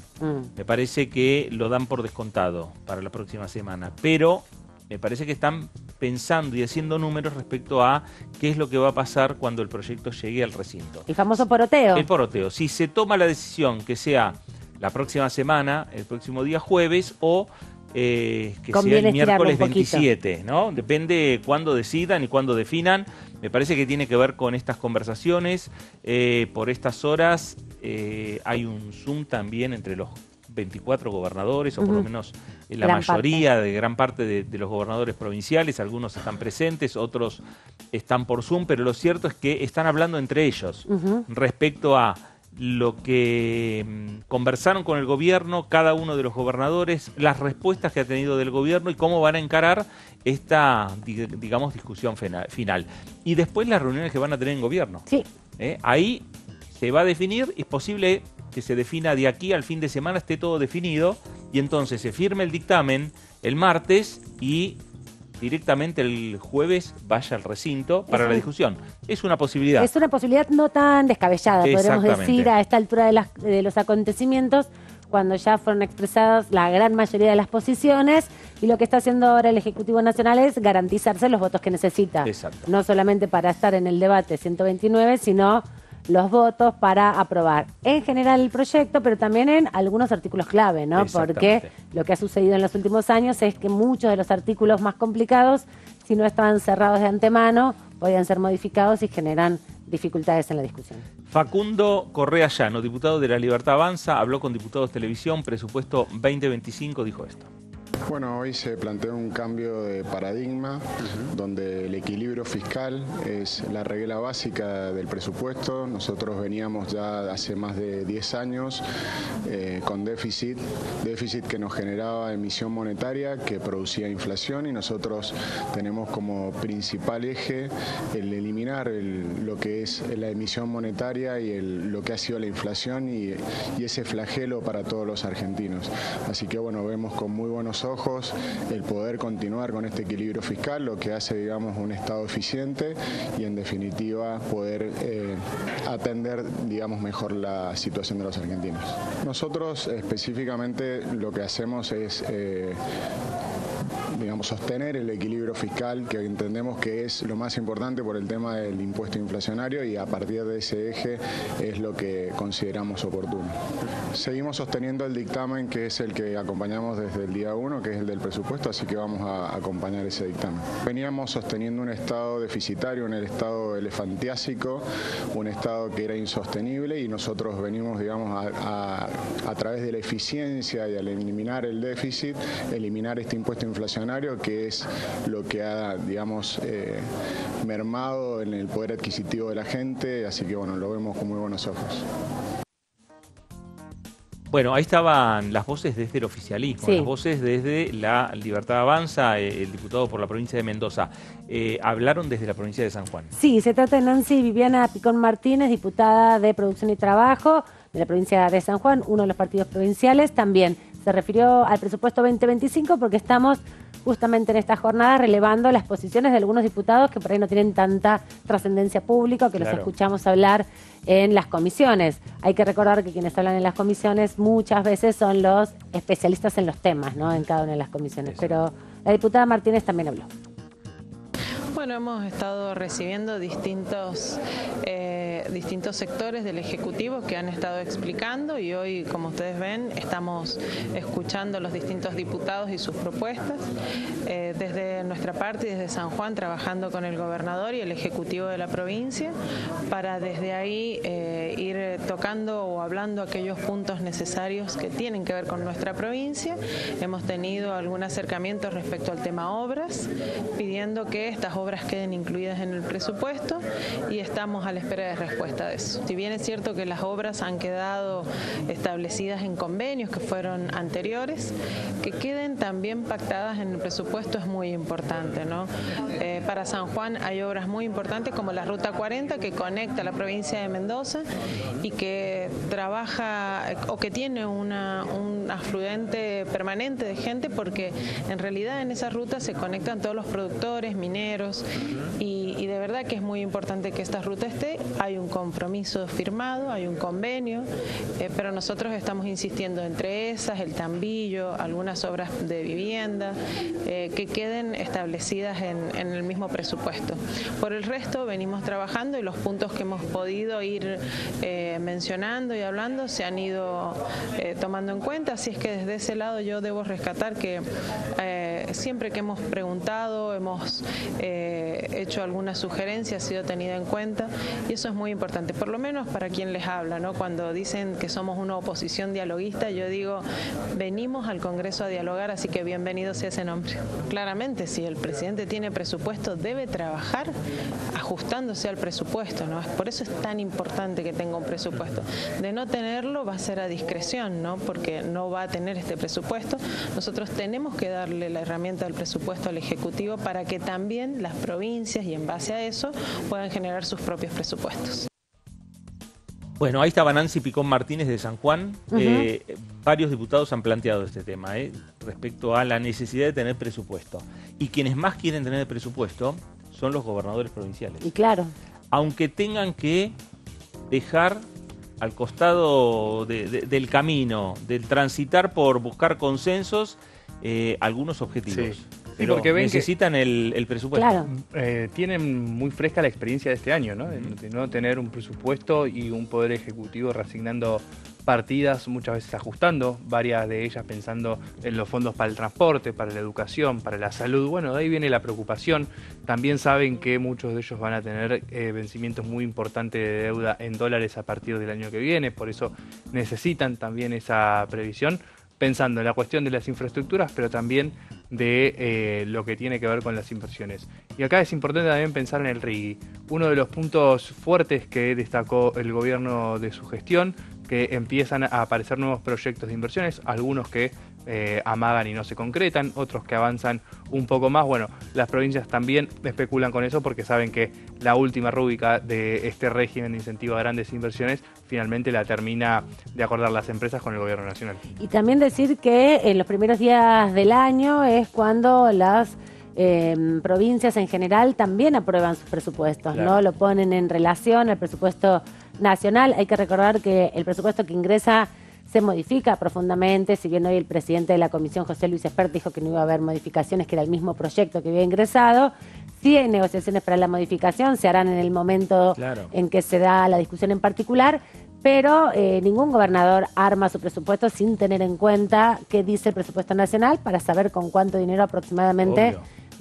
Me parece que lo dan por descontado para la próxima semana, pero me parece que están pensando y haciendo números respecto a qué es lo que va a pasar cuando el proyecto llegue al recinto. El famoso poroteo. El poroteo. Si se toma la decisión que sea la próxima semana, el próximo día jueves, o que sea el miércoles 27, ¿no? Depende cuándo decidan y cuándo definan. Me parece que tiene que ver con estas conversaciones. Por estas horas hay un Zoom también entre los 24 gobernadores, o por lo menos la mayoría de gran parte de los gobernadores provinciales. Algunos están presentes, otros están por Zoom, pero lo cierto es que están hablando entre ellos respecto a lo que conversaron con el gobierno, cada uno de los gobernadores, las respuestas que ha tenido del gobierno y cómo van a encarar esta, digamos, discusión final. Y después las reuniones que van a tener en gobierno. Sí. Ahí se va a definir, es posible que se defina de aquí al fin de semana, esté todo definido, y entonces se firme el dictamen el martes y directamente el jueves vaya al recinto para la discusión. Es una posibilidad. Es una posibilidad no tan descabellada, podríamos decir, a esta altura de los acontecimientos, cuando ya fueron expresadas la gran mayoría de las posiciones, y lo que está haciendo ahora el Ejecutivo Nacional es garantizarse los votos que necesita. Exacto. No solamente para estar en el debate 129, sino los votos para aprobar en general el proyecto, pero también en algunos artículos clave, ¿no? Porque lo que ha sucedido en los últimos años es que muchos de los artículos más complicados, si no estaban cerrados de antemano, podían ser modificados y generan dificultades en la discusión. Facundo Correa Llano, diputado de La Libertad Avanza, habló con Diputados Televisión, presupuesto 2025, dijo esto. Bueno, hoy se plantea un cambio de paradigma donde el equilibrio fiscal es la regla básica del presupuesto. Nosotros veníamos ya hace más de 10 años con déficit que nos generaba emisión monetaria, que producía inflación, y nosotros tenemos como principal eje el eliminar lo que es la emisión monetaria y lo que ha sido la inflación y ese flagelo para todos los argentinos. Así que bueno, vemos con muy buenos ojos el poder continuar con este equilibrio fiscal, lo que hace, digamos, un Estado eficiente y en definitiva poder atender, digamos, mejor la situación de los argentinos. Nosotros específicamente lo que hacemos es digamos, sostener el equilibrio fiscal, que entendemos que es lo más importante por el tema del impuesto inflacionario, y a partir de ese eje es lo que consideramos oportuno. Seguimos sosteniendo el dictamen, que es el que acompañamos desde el día 1, que es el del presupuesto, así que vamos a acompañar ese dictamen. Veníamos sosteniendo un estado deficitario, un estado elefantiásico, un estado que era insostenible, y nosotros venimos, digamos, a través de la eficiencia y al eliminar el déficit, eliminar este impuesto inflacionario, que es lo que ha, digamos, mermado en el poder adquisitivo de la gente, así que bueno, lo vemos con muy buenos ojos. Bueno, ahí estaban las voces desde el oficialismo, las voces desde La Libertad Avanza, el diputado por la provincia de Mendoza. Hablaron desde la provincia de San Juan. Sí, se trata de Nancy Viviana Picón Martínez, diputada de Producción y Trabajo de la provincia de San Juan, uno de los partidos provinciales. También se refirió al presupuesto 2025 porque estamos justamente en esta jornada relevando las posiciones de algunos diputados que por ahí no tienen tanta trascendencia pública, que los escuchamos hablar en las comisiones. Hay que recordar que quienes hablan en las comisiones muchas veces son los especialistas en los temas, ¿no? En cada una de las comisiones. Pero la diputada Martínez también habló. Bueno, hemos estado recibiendo distintos sectores del Ejecutivo que han estado explicando, y hoy, como ustedes ven, estamos escuchando a los distintos diputados y sus propuestas. Desde nuestra parte y desde San Juan, trabajando con el gobernador y el Ejecutivo de la provincia, para desde ahí ir tocando o hablando aquellos puntos necesarios que tienen que ver con nuestra provincia. Hemos tenido algún acercamiento respecto al tema obras, pidiendo que estas obras queden incluidas en el presupuesto, y estamos a la espera de respuesta de eso. Si bien es cierto que las obras han quedado establecidas en convenios que fueron anteriores, que queden también pactadas en el presupuesto es muy importante, ¿no? Para San Juan hay obras muy importantes como la Ruta 40, que conecta la provincia de Mendoza y que trabaja o que tiene un afluente permanente de gente, porque en realidad en esa ruta se conectan todos los productores, mineros, y de verdad que es muy importante que esta ruta esté. Hay un compromiso firmado, hay un convenio, pero nosotros estamos insistiendo entre esas, el Tambillo, algunas obras de vivienda, que queden establecidas en el mismo presupuesto. Por el resto venimos trabajando, y los puntos que hemos podido ir mencionando y hablando se han ido tomando en cuenta, así es que desde ese lado yo debo rescatar que siempre que hemos preguntado, hemos hecho alguna sugerencia, ha sido tenida en cuenta, y eso es muy muy importante, por lo menos para quien les habla, ¿no? Cuando dicen que somos una oposición dialoguista, yo digo, venimos al Congreso a dialogar, así que bienvenido sea ese nombre. Claramente, si el presidente tiene presupuesto, debe trabajar ajustándose al presupuesto, ¿no? Por eso es tan importante que tenga un presupuesto. De no tenerlo va a ser a discreción, ¿no? Porque no va a tener este presupuesto. Nosotros tenemos que darle la herramienta del presupuesto al Ejecutivo para que también las provincias, y en base a eso, puedan generar sus propios presupuestos. Bueno, ahí estaba Nancy Picón Martínez de San Juan. Varios diputados han planteado este tema respecto a la necesidad de tener presupuesto. Y quienes más quieren tener presupuesto son los gobernadores provinciales. Y claro. Aunque tengan que dejar al costado del camino, del transitar por buscar consensos, algunos objetivos. Sí. Pero porque ven necesitan el presupuesto. Claro. Tienen muy fresca la experiencia de este año, ¿no? De no tener un presupuesto y un poder ejecutivo reasignando partidas, muchas veces ajustando, varias de ellas pensando en los fondos para el transporte, para la educación, para la salud. Bueno, de ahí viene la preocupación. También saben que muchos de ellos van a tener vencimientos muy importantes de deuda en dólares a partir del año que viene, por eso necesitan también esa previsión, pensando en la cuestión de las infraestructuras, pero también de lo que tiene que ver con las inversiones. Y acá es importante también pensar en el RIGI. Uno de los puntos fuertes que destacó el gobierno de su gestión, que empiezan a aparecer nuevos proyectos de inversiones, algunos que amagan y no se concretan, otros que avanzan un poco más. Bueno, las provincias también especulan con eso porque saben que la última rúbrica de este régimen de incentivo a grandes inversiones finalmente la termina de acordar las empresas con el gobierno nacional. Y también decir que en los primeros días del año es cuando las provincias en general también aprueban sus presupuestos, claro, ¿no? Lo ponen en relación al presupuesto nacional. Hay que recordar que el presupuesto que ingresa se modifica profundamente, si bien hoy el presidente de la comisión, José Luis Espert, dijo que no iba a haber modificaciones, que era el mismo proyecto que había ingresado. Sí hay negociaciones para la modificación, se harán en el momento en que se da la discusión en particular, pero ningún gobernador arma su presupuesto sin tener en cuenta qué dice el presupuesto nacional para saber con cuánto dinero aproximadamente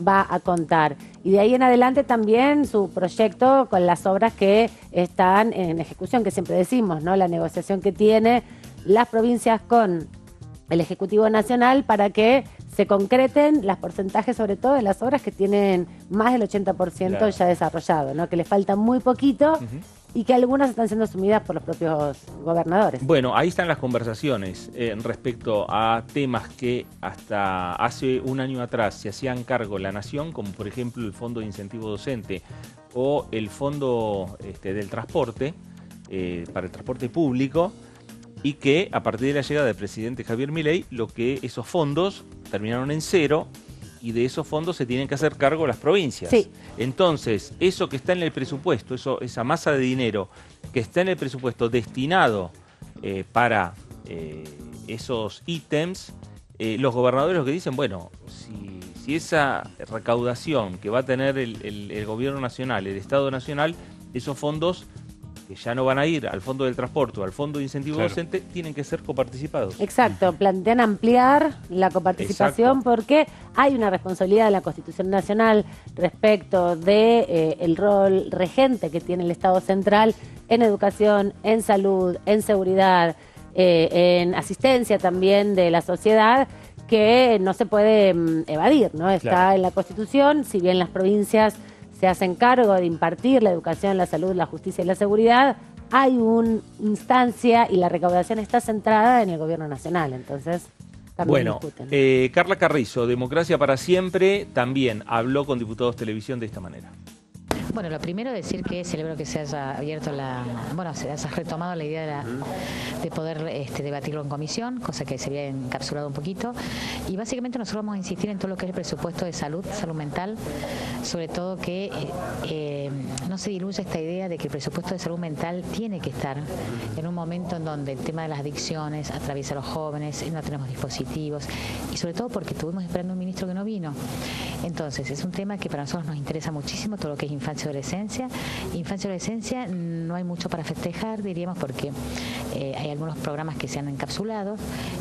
va a contar. Y de ahí en adelante también su proyecto con las obras que están en ejecución, que siempre decimos, ¿no? La negociación que tiene las provincias con el Ejecutivo Nacional para que se concreten los porcentajes, sobre todo de las obras que tienen más del 80% ya desarrollado, ¿no? Que les falta muy poquito y que algunas están siendo asumidas por los propios gobernadores. Bueno, ahí están las conversaciones respecto a temas que hasta hace un año atrás se hacían cargo la Nación, como por ejemplo el Fondo de Incentivo Docente o el Fondo del Transporte, para el transporte público, y que a partir de la llegada del presidente Javier Milei, esos fondos terminaron en cero y de esos fondos se tienen que hacer cargo las provincias. Sí. Entonces, eso que está en el presupuesto, esa masa de dinero que está en el presupuesto destinado para esos ítems, los gobernadores lo que dicen, bueno, si esa recaudación que va a tener el gobierno nacional, el Estado nacional, esos fondos que ya no van a ir al Fondo del Transporte o al Fondo de Incentivo Docente, tienen que ser coparticipados. Exacto, plantean ampliar la coparticipación porque hay una responsabilidad de la Constitución Nacional respecto de el rol regente que tiene el Estado central en educación, en salud, en seguridad, en asistencia también de la sociedad, que no se puede evadir, ¿no? Está en la Constitución, si bien las provincias se hacen cargo de impartir la educación, la salud, la justicia y la seguridad, hay una instancia y la recaudación está centrada en el gobierno nacional, entonces también discuten. Carla Carrizo, Democracia para Siempre, también habló con Diputados Televisión de esta manera. Bueno, lo primero decir que celebro que se haya abierto se haya retomado la idea de poder debatirlo en comisión, cosa que se había encapsulado un poquito. Y básicamente nosotros vamos a insistir en todo lo que es el presupuesto de salud mental, sobre todo que no se diluya esta idea de que el presupuesto de salud mental tiene que estar en un momento en donde el tema de las adicciones atraviesa a los jóvenes, no tenemos dispositivos, y sobre todo porque estuvimos esperando un ministro que no vino. Entonces, es un tema que para nosotros nos interesa muchísimo, todo lo que es infancia y adolescencia. Infancia y adolescencia no hay mucho para festejar, diríamos, porque hay algunos programas que se han encapsulado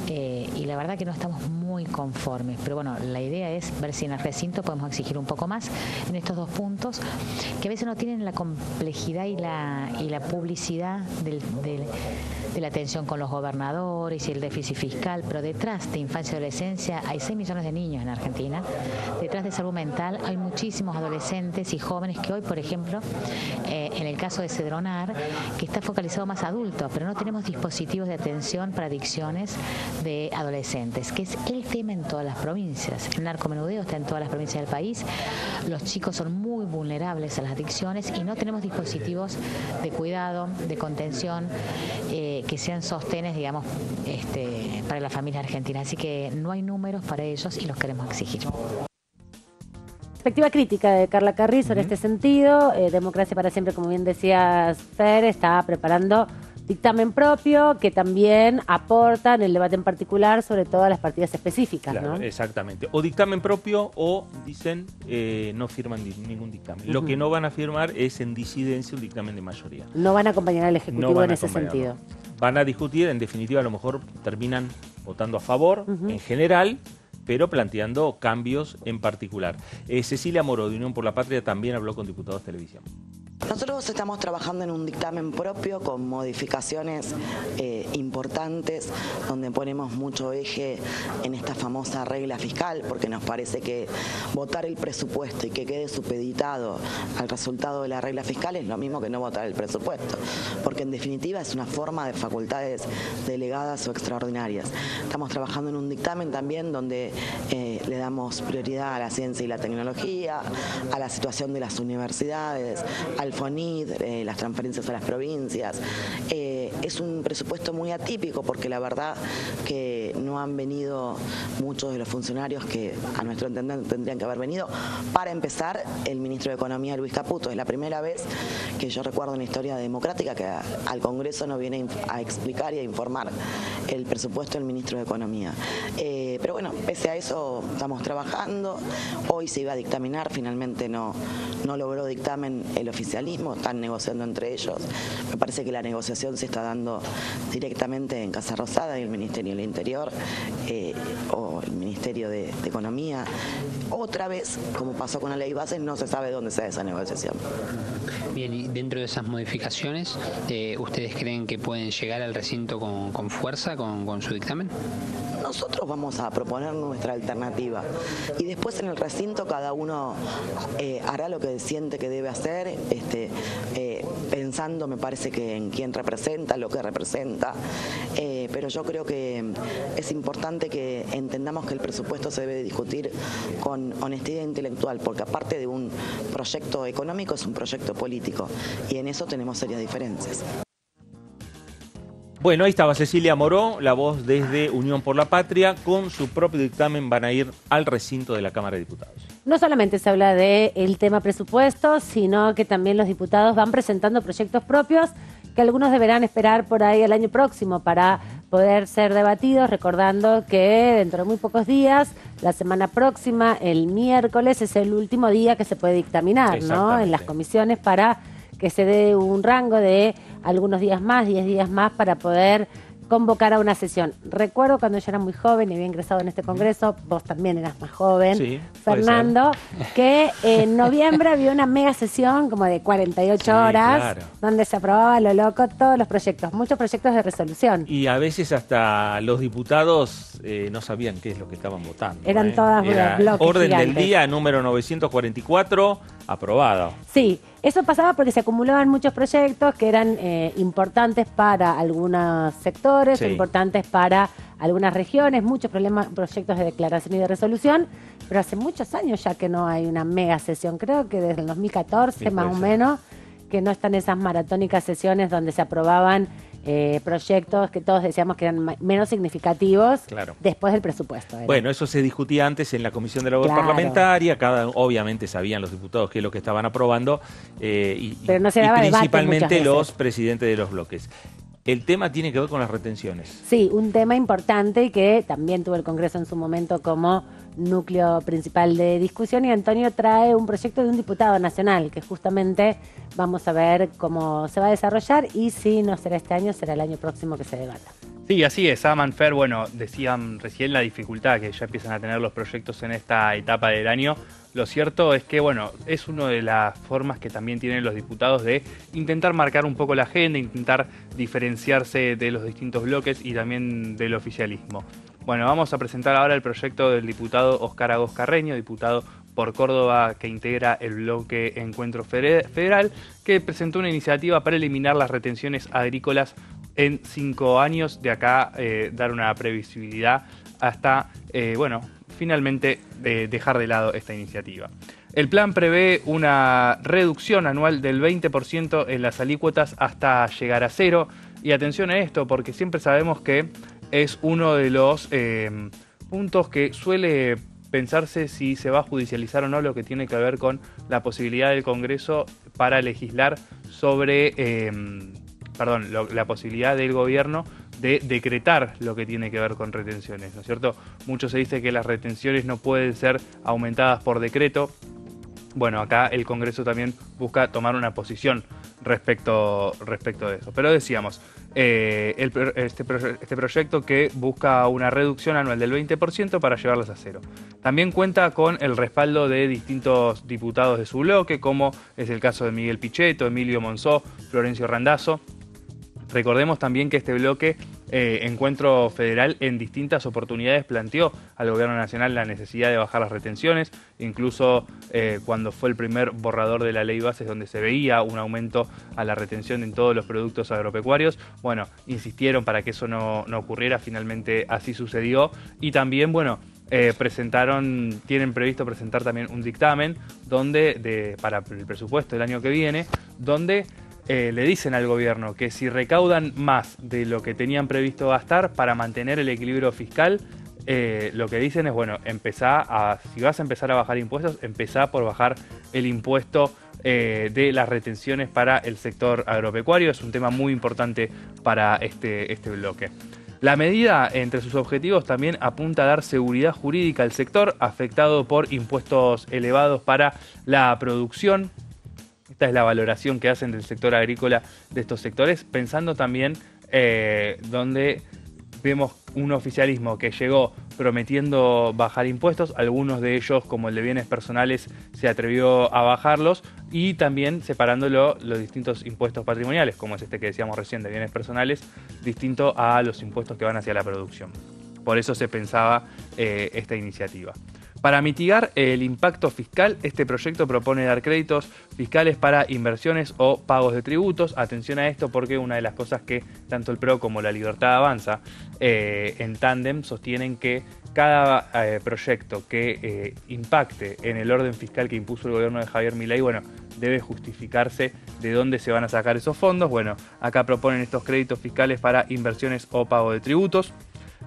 y la verdad que no estamos muy conformes. Pero bueno, la idea es ver si en el recinto podemos exigir un poco más en estos dos puntos, que a veces no tienen la complejidad y la publicidad de la atención con los gobernadores y el déficit fiscal, pero detrás de infancia y adolescencia hay 6 millones de niños en Argentina. Detrás de salud mental hay muchísimos adolescentes y jóvenes que hoy, por ejemplo, en el caso de Cedronar, que está focalizado más a adultos, pero no tenemos dispositivos de atención para adicciones de adolescentes, que es el tema en todas las provincias. El narcomenudeo está en todas las provincias del país. Los chicos son muy vulnerables a las adicciones y no tenemos dispositivos de cuidado, de contención, que sean sostenes, digamos, para la familia argentina. Así que no hay números para ellos y los queremos exigir. Perspectiva crítica de Carla Carrizo en este sentido. Democracia para Siempre, como bien decías, Fer, está preparando dictamen propio que también aporta en el debate en particular sobre todas las partidas específicas, claro, ¿no? Exactamente. O dictamen propio o, dicen, no firman ningún dictamen. Lo que no van a firmar es en disidencia un dictamen de mayoría. No van a acompañar al Ejecutivo en ese sentido. Van a discutir, en definitiva, a lo mejor terminan votando a favor en general, pero planteando cambios en particular. Cecilia Moró, de Unión por la Patria, también habló con Diputados Televisión. Nosotros estamos trabajando en un dictamen propio con modificaciones importantes, donde ponemos mucho eje en esta famosa regla fiscal, porque nos parece que votar el presupuesto y que quede supeditado al resultado de la regla fiscal es lo mismo que no votar el presupuesto, porque en definitiva es una forma de facultades delegadas o extraordinarias. Estamos trabajando en un dictamen también donde le damos prioridad a la ciencia y la tecnología, a la situación de las universidades, al FONID, las transferencias a las provincias. Es un presupuesto muy atípico porque la verdad que no han venido muchos de los funcionarios que a nuestro entender tendrían que haber venido. Para empezar, el ministro de Economía, Luis Caputo, es la primera vez que yo recuerdo en la historia democrática que al Congreso no viene a explicar y a informar el presupuesto del ministro de Economía. Pero bueno, pese a eso estamos trabajando. Hoy se iba a dictaminar, finalmente no logró dictamen el oficialismo, están negociando entre ellos. Me parece que la negociación se está dando directamente en Casa Rosada y el Ministerio del Interior o el Ministerio de Economía. Otra vez, como pasó con la ley base, no se sabe dónde se da esa negociación. Bien, y dentro de esas modificaciones, ¿ustedes creen que pueden llegar al recinto con fuerza, con su dictamen? Nosotros vamos a proponer nuestra alternativa y después en el recinto cada uno hará lo que siente que debe hacer, pensando, me parece, que en quién representa, lo que representa, pero yo creo que es importante que entendamos que el presupuesto se debe discutir con honestidad intelectual, porque aparte de un proyecto económico es un proyecto político y en eso tenemos serias diferencias. Bueno, ahí estaba Cecilia Moró, la voz desde Unión por la Patria. Con su propio dictamen van a ir al recinto de la Cámara de Diputados. No solamente se habla del tema presupuesto, sino que también los diputados van presentando proyectos propios que algunos deberán esperar por ahí el año próximo para poder ser debatidos, recordando que dentro de muy pocos días, la semana próxima, el miércoles, es el último día que se puede dictaminar, ¿no?, en las comisiones, para que se dé un rango de algunos días más, 10 días más, para poder convocar a una sesión. Recuerdo cuando yo era muy joven y había ingresado en este congreso, vos también eras más joven, sí, Fernando, que en noviembre había una mega sesión como de 48 horas, donde se aprobaba a lo loco todos los proyectos, muchos proyectos de resolución. Y a veces hasta los diputados no sabían qué es lo que estaban votando. Eran todas bloques orden gigantes. del día número 944, aprobado. Sí, eso pasaba porque se acumulaban muchos proyectos que eran importantes para algunos sectores, importantes para algunas regiones, muchos proyectos de declaración y de resolución, pero hace muchos años ya que no hay una mega sesión, creo que desde el 2014 más o menos, que no están esas maratónicas sesiones donde se aprobaban proyectos que todos decíamos que eran menos significativos después del presupuesto. Bueno, eso se discutía antes en la Comisión de Labor Parlamentaria, obviamente sabían los diputados qué es lo que estaban aprobando, pero no se daba y principalmente los presidentes de los bloques. El tema tiene que ver con las retenciones. Sí, un tema importante y que también tuvo el Congreso en su momento como núcleo principal de discusión, y Antonio trae un proyecto de un diputado nacional que justamente vamos a ver cómo se va a desarrollar y si no será este año, será el año próximo que se debata. Sí, así es, Aman, Fer, bueno, decían recién la dificultad que ya empiezan a tener los proyectos en esta etapa del año. Lo cierto es que, bueno, es una de las formas que también tienen los diputados de intentar marcar un poco la agenda, intentar diferenciarse de los distintos bloques y también del oficialismo. Bueno, vamos a presentar ahora el proyecto del diputado Óscar Agos Carreño, diputado por Córdoba que integra el bloque Encuentro Federal, que presentó una iniciativa para eliminar las retenciones agrícolas en 5 años, de acá dar una previsibilidad hasta, finalmente dejar de lado esta iniciativa. El plan prevé una reducción anual del 20% en las alícuotas hasta llegar a 0. Y atención a esto, porque siempre sabemos que es uno de los puntos que suele pensarse si se va a judicializar o no, lo que tiene que ver con la posibilidad del Congreso para legislar sobre... la posibilidad del gobierno de decretar lo que tiene que ver con retenciones, ¿no es cierto? Mucho se dice que las retenciones no pueden ser aumentadas por decreto. Bueno, acá el Congreso también busca tomar una posición respecto de eso. Pero decíamos, este proyecto que busca una reducción anual del 20% para llevarlas a 0. También cuenta con el respaldo de distintos diputados de su bloque, como es el caso de Miguel Pichetto, Emilio Monzó, Florencio Randazzo. Recordemos también que este bloque Encuentro Federal en distintas oportunidades planteó al Gobierno Nacional la necesidad de bajar las retenciones, incluso cuando fue el primer borrador de la Ley Bases donde se veía un aumento a la retención en todos los productos agropecuarios. Bueno, insistieron para que eso no ocurriera, finalmente así sucedió. Y también, tienen previsto presentar también un dictamen para el presupuesto del año que viene, donde le dicen al gobierno que si recaudan más de lo que tenían previsto gastar para mantener el equilibrio fiscal, lo que dicen es, si vas a empezar a bajar impuestos, empezá por bajar el impuesto de las retenciones para el sector agropecuario. Es un tema muy importante para este bloque. La medida, entre sus objetivos, también apunta a dar seguridad jurídica al sector afectado por impuestos elevados para la producción. Esta es la valoración que hacen del sector agrícola de estos sectores, pensando también donde vemos un oficialismo que llegó prometiendo bajar impuestos, algunos de ellos, como el de bienes personales, se atrevió a bajarlos, y también separándolo los distintos impuestos patrimoniales, como es este que decíamos recién de bienes personales, distinto a los impuestos que van hacia la producción. Por eso se pensaba esta iniciativa. Para mitigar el impacto fiscal, este proyecto propone dar créditos fiscales para inversiones o pagos de tributos. Atención a esto, porque una de las cosas que tanto el PRO como la Libertad Avanza en tándem sostienen que cada proyecto que impacte en el orden fiscal que impuso el gobierno de Javier Milei, debe justificarse de dónde se van a sacar esos fondos. Acá proponen estos créditos fiscales para inversiones o pago de tributos.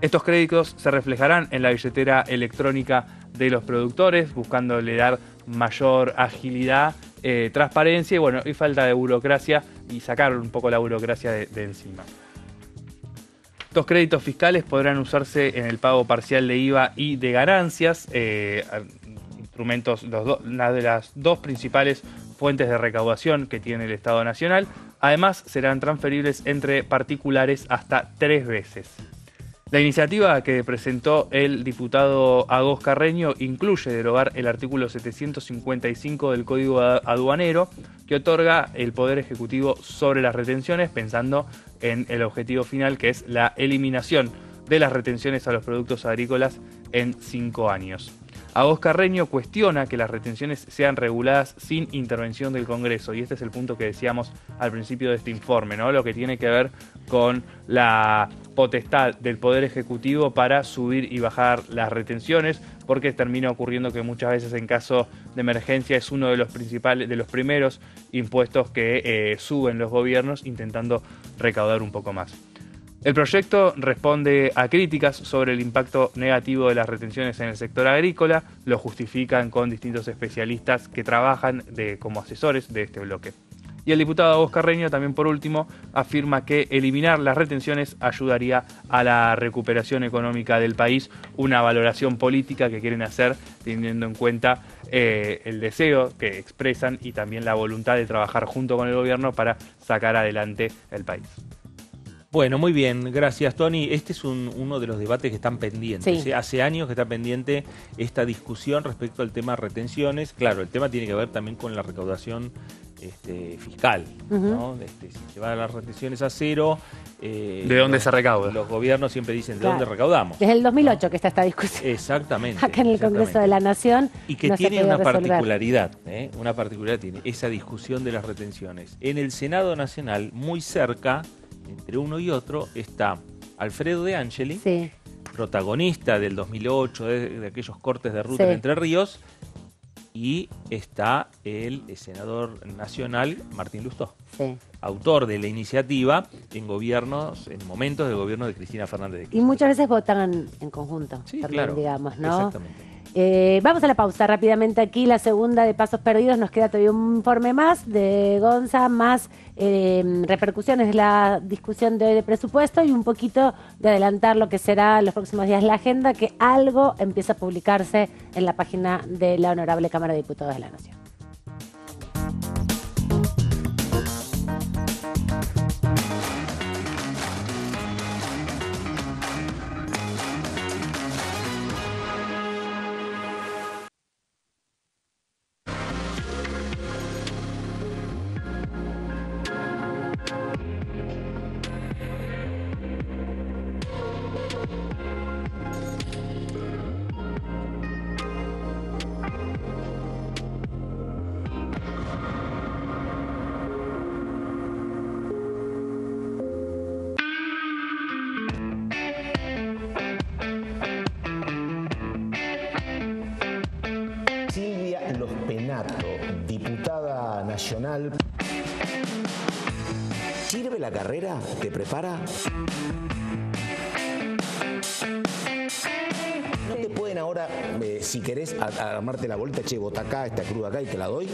Estos créditos se reflejarán en la billetera electrónica de los productores, buscándole dar mayor agilidad, transparencia y falta de burocracia, y sacar un poco la burocracia de encima. Estos créditos fiscales podrán usarse en el pago parcial de IVA y de ganancias, instrumentos, una de las dos principales fuentes de recaudación que tiene el Estado Nacional. Además, serán transferibles entre particulares hasta 3 veces. La iniciativa que presentó el diputado Agos Carreño incluye derogar el artículo 755 del Código Aduanero, que otorga el Poder Ejecutivo sobre las retenciones, pensando en el objetivo final, que es la eliminación de las retenciones a los productos agrícolas en 5 años. Agos Carreño cuestiona que las retenciones sean reguladas sin intervención del Congreso, y este es el punto que decíamos al principio de este informe, ¿no? Lo que tiene que ver con la potestad del Poder Ejecutivo para subir y bajar las retenciones, porque termina ocurriendo que muchas veces en caso de emergencia es uno de los primeros impuestos que suben los gobiernos intentando recaudar un poco más. El proyecto responde a críticas sobre el impacto negativo de las retenciones en el sector agrícola, lo justifican con distintos especialistas que trabajan como asesores de este bloque. Y el diputado Agos Carreño también, por último, afirma que eliminar las retenciones ayudaría a la recuperación económica del país, una valoración política que quieren hacer teniendo en cuenta el deseo que expresan y también la voluntad de trabajar junto con el gobierno para sacar adelante el país. Bueno, muy bien, gracias Tony. Este es uno de los debates que están pendientes. Sí. Hace años que está pendiente esta discusión respecto al tema retenciones. Claro, el tema tiene que ver también con la recaudación fiscal, ¿no? Si se van las retenciones a cero... ¿De dónde se recauda? Los gobiernos siempre dicen, ¿de dónde recaudamos? Desde el 2008 que está esta discusión. Exactamente. Acá en el Congreso de la Nación. Y que no tiene una particularidad, una particularidad tiene esa discusión de las retenciones. En el Senado Nacional, muy cerca, entre uno y otro, está Alfredo De Angeli, protagonista del 2008, de aquellos cortes de ruta en Entre Ríos, y está el senador nacional Martín Lustó, autor de la iniciativa en momentos del gobierno de Cristina Fernández de Kirchner. Y muchas veces votan en conjunto, sí, también, claro, digamos, ¿no? Exactamente. Vamos a la pausa rápidamente aquí, la segunda de Pasos Perdidos. Nos queda todavía un informe más de Gonza, más repercusiones de la discusión de hoy de presupuesto y un poquito de adelantar lo que será los próximos días la agenda, que algo empieza a publicarse en la página de la Honorable Cámara de Diputados de la Nación. Diputada nacional. ¿Sirve la carrera? ¿Te prepara? ¿No te pueden ahora, si querés, armarte la vuelta, che, bota acá, esta cruda acá y te la doy?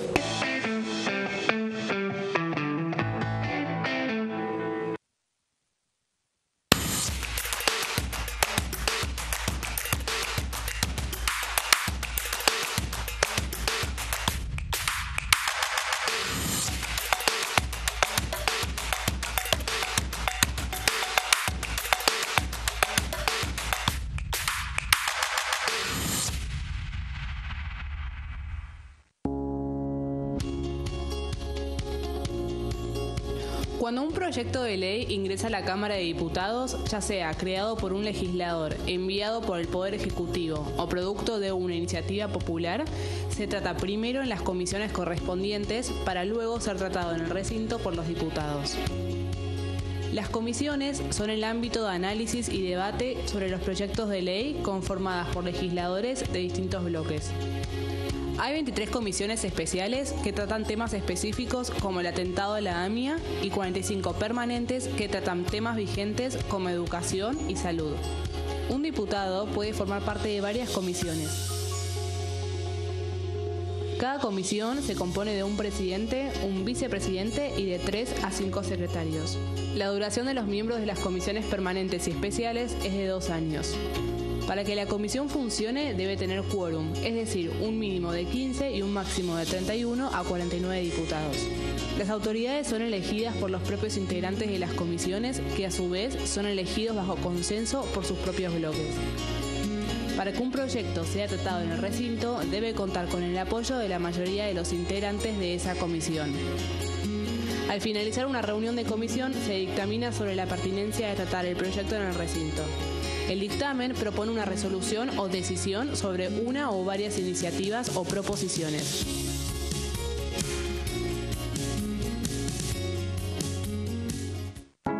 Cuando un proyecto de ley ingresa a la Cámara de Diputados, ya sea creado por un legislador, enviado por el Poder Ejecutivo o producto de una iniciativa popular, se trata primero en las comisiones correspondientes para luego ser tratado en el recinto por los diputados. Las comisiones son el ámbito de análisis y debate sobre los proyectos de ley conformadas por legisladores de distintos bloques. Hay 23 comisiones especiales que tratan temas específicos como el atentado a la AMIA y 45 permanentes que tratan temas vigentes como educación y salud. Un diputado puede formar parte de varias comisiones. Cada comisión se compone de un presidente, un vicepresidente y de 3 a 5 secretarios. La duración de los miembros de las comisiones permanentes y especiales es de 2 años. Para que la comisión funcione debe tener quórum, es decir, un mínimo de 15 y un máximo de 31 a 49 diputados. Las autoridades son elegidas por los propios integrantes de las comisiones, que a su vez son elegidos bajo consenso por sus propios bloques. Para que un proyecto sea tratado en el recinto, debe contar con el apoyo de la mayoría de los integrantes de esa comisión. Al finalizar una reunión de comisión, se dictamina sobre la pertinencia de tratar el proyecto en el recinto. El dictamen propone una resolución o decisión sobre una o varias iniciativas o proposiciones.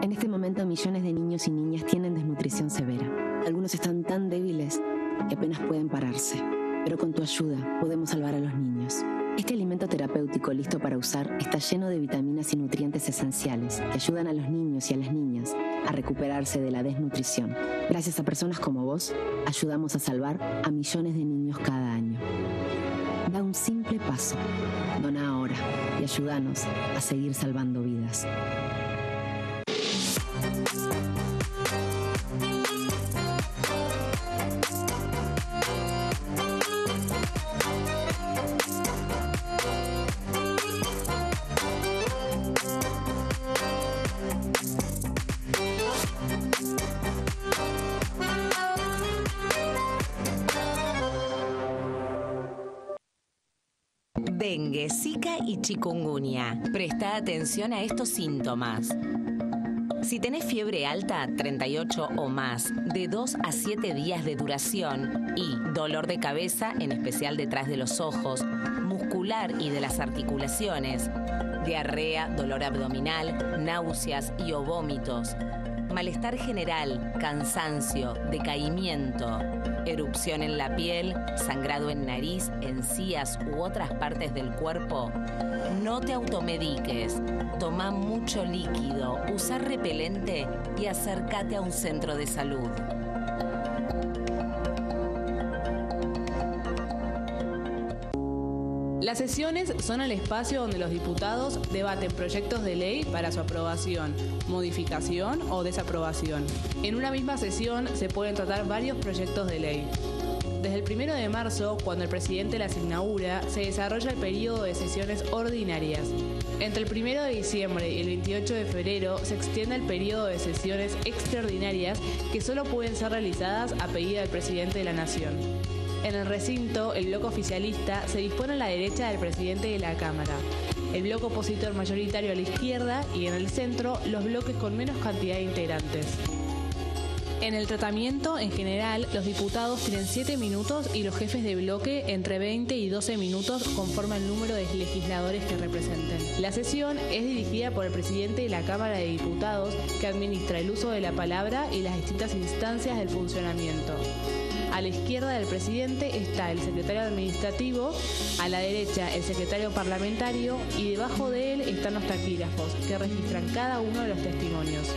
En este momento, millones de niños y niñas tienen desnutrición severa. Algunos están tan débiles que apenas pueden pararse. Pero con tu ayuda podemos salvar a los niños. Este alimento terapéutico listo para usar está lleno de vitaminas y nutrientes esenciales que ayudan a los niños y a las niñas a recuperarse de la desnutrición. Gracias a personas como vos, ayudamos a salvar a millones de niños cada año. Da un simple paso. Dona ahora y ayúdanos a seguir salvando vidas. Dengue, Zika y chikungunya. Presta atención a estos síntomas. Si tenés fiebre alta, 38 o más, de 2 a 7 días de duración y dolor de cabeza, en especial detrás de los ojos, muscular y de las articulaciones, diarrea, dolor abdominal, náuseas y o vómitos, malestar general, cansancio, decaimiento, erupción en la piel, sangrado en nariz, encías u otras partes del cuerpo, no te automediques. Toma mucho líquido, usa repelente y acércate a un centro de salud. Las sesiones son el espacio donde los diputados debaten proyectos de ley para su aprobación, modificación o desaprobación. En una misma sesión se pueden tratar varios proyectos de ley. Desde el 1 de marzo, cuando el presidente las inaugura, se desarrolla el periodo de sesiones ordinarias. Entre el 1 de diciembre y el 28 de febrero se extiende el periodo de sesiones extraordinarias que solo pueden ser realizadas a pedido del presidente de la Nación. En el recinto, el bloque oficialista se dispone a la derecha del presidente de la Cámara, el bloque opositor mayoritario a la izquierda y en el centro los bloques con menos cantidad de integrantes. En el tratamiento, en general, los diputados tienen 7 minutos y los jefes de bloque entre 20 y 12 minutos conforme al número de legisladores que representen. La sesión es dirigida por el presidente de la Cámara de Diputados, que administra el uso de la palabra y las distintas instancias del funcionamiento. A la izquierda del presidente está el secretario administrativo, a la derecha el secretario parlamentario y debajo de él están los taquígrafos, que registran cada uno de los testimonios.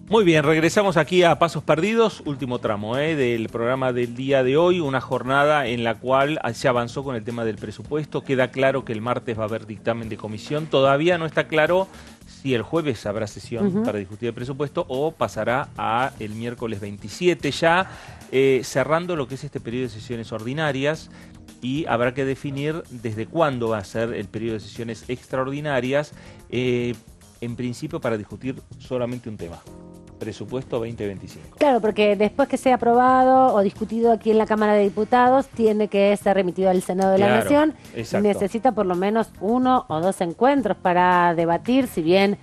Muy bien, regresamos aquí a Pasos Perdidos, último tramo del programa del día de hoy, una jornada en la cual se avanzó con el tema del presupuesto. Queda claro que el martes va a haber dictamen de comisión. Todavía no está claro si el jueves habrá sesión para discutir el presupuesto o pasará a el miércoles 27 ya, cerrando lo que es este periodo de sesiones ordinarias. Y habrá que definir desde cuándo va a ser el periodo de sesiones extraordinarias, en principio para discutir solamente un tema. Presupuesto 2025. Claro, porque después que sea aprobado o discutido aquí en la Cámara de Diputados, tiene que ser remitido al Senado de la Nación. Exacto. Necesita por lo menos 1 o 2 encuentros para debatir, si bien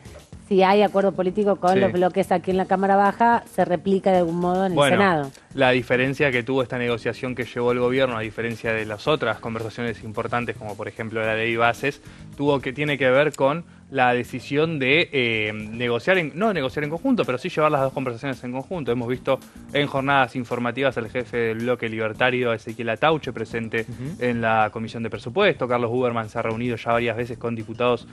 si hay acuerdo político con los bloques aquí en la Cámara Baja, se replica de algún modo en el Senado. La diferencia que tuvo esta negociación que llevó el gobierno, a diferencia de las otras conversaciones importantes, como por ejemplo la ley bases, tiene que ver con la decisión de no negociar en conjunto, pero sí llevar las dos conversaciones en conjunto. Hemos visto en jornadas informativas al jefe del bloque libertario, Ezequiel Atauche, presente en la Comisión de Presupuesto. Carlos Huberman se ha reunido ya varias veces con diputados,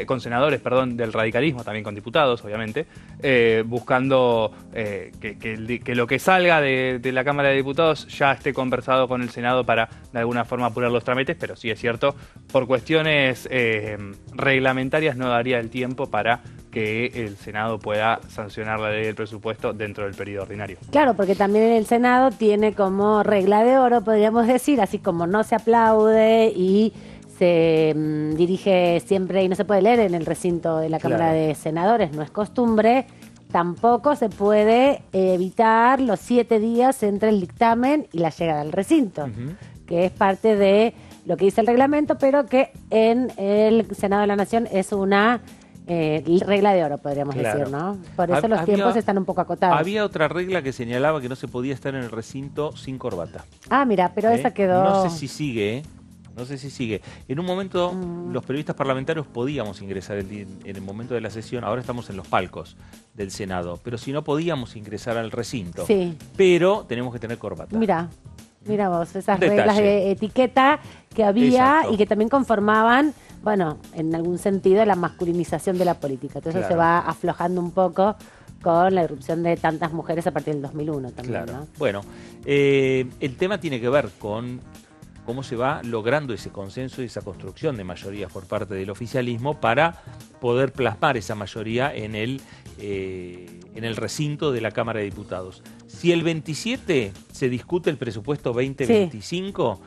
con senadores, del radicalismo, también con diputados, obviamente, buscando que lo que salga de la Cámara de Diputados ya esté conversado con el Senado para de alguna forma apurar los trámites, pero sí es cierto, por cuestiones reglamentarias no daría el tiempo para que el Senado pueda sancionar la ley del presupuesto dentro del periodo ordinario. Claro, porque también el Senado tiene como regla de oro, podríamos decir, así como no se aplaude y se dirige siempre y no se puede leer en el recinto de la Cámara de Senadores, no es costumbre, tampoco se puede evitar los 7 días entre el dictamen y la llegada al recinto. que es parte de lo que dice el reglamento, pero que en el Senado de la Nación es una regla de oro, podríamos decir, ¿no? Por eso los tiempos están un poco acotados. Había otra regla que señalaba que no se podía estar en el recinto sin corbata. Ah, mira, pero esa quedó... No sé si sigue, No sé si sigue. En un momento los periodistas parlamentarios podíamos ingresar en el momento de la sesión, ahora estamos en los palcos del Senado, pero si no podíamos ingresar al recinto. Sí. Pero tenemos que tener corbata. Mira vos, esas reglas de etiqueta que había. Exacto. Y que también conformaban, bueno, en algún sentido, la masculinización de la política. Entonces eso se va aflojando un poco con la irrupción de tantas mujeres a partir del 2001 también, ¿no? Bueno, el tema tiene que ver con cómo se va logrando ese consenso y esa construcción de mayorías por parte del oficialismo para poder plasmar esa mayoría en el recinto de la Cámara de Diputados. Si el 27 se discute el presupuesto 2025,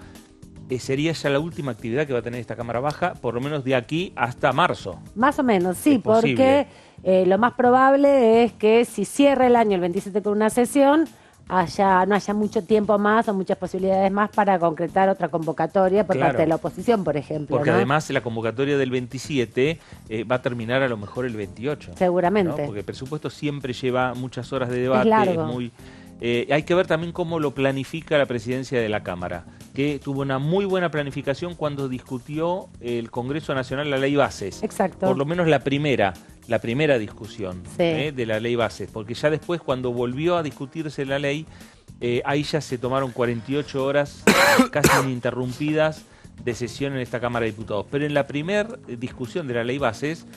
sería ya la última actividad que va a tener esta Cámara Baja, por lo menos de aquí hasta marzo. Más o menos, sí, porque lo más probable es que si cierra el año el 27 con una sesión, no haya mucho tiempo más o muchas posibilidades más para concretar otra convocatoria por parte de la oposición, por ejemplo. Porque además la convocatoria del 27 va a terminar a lo mejor el 28. Seguramente. ¿No? Porque el presupuesto siempre lleva muchas horas de debate. Es largo. Hay que ver también cómo lo planifica la presidencia de la Cámara, que tuvo una muy buena planificación cuando discutió el Congreso Nacional la Ley Bases. Exacto. Por lo menos la primera discusión de la Ley Bases, porque ya después cuando volvió a discutirse la ley, ahí ya se tomaron 48 horas casi ininterrumpidas de sesión en esta Cámara de Diputados. Pero en la primera discusión de la Ley Bases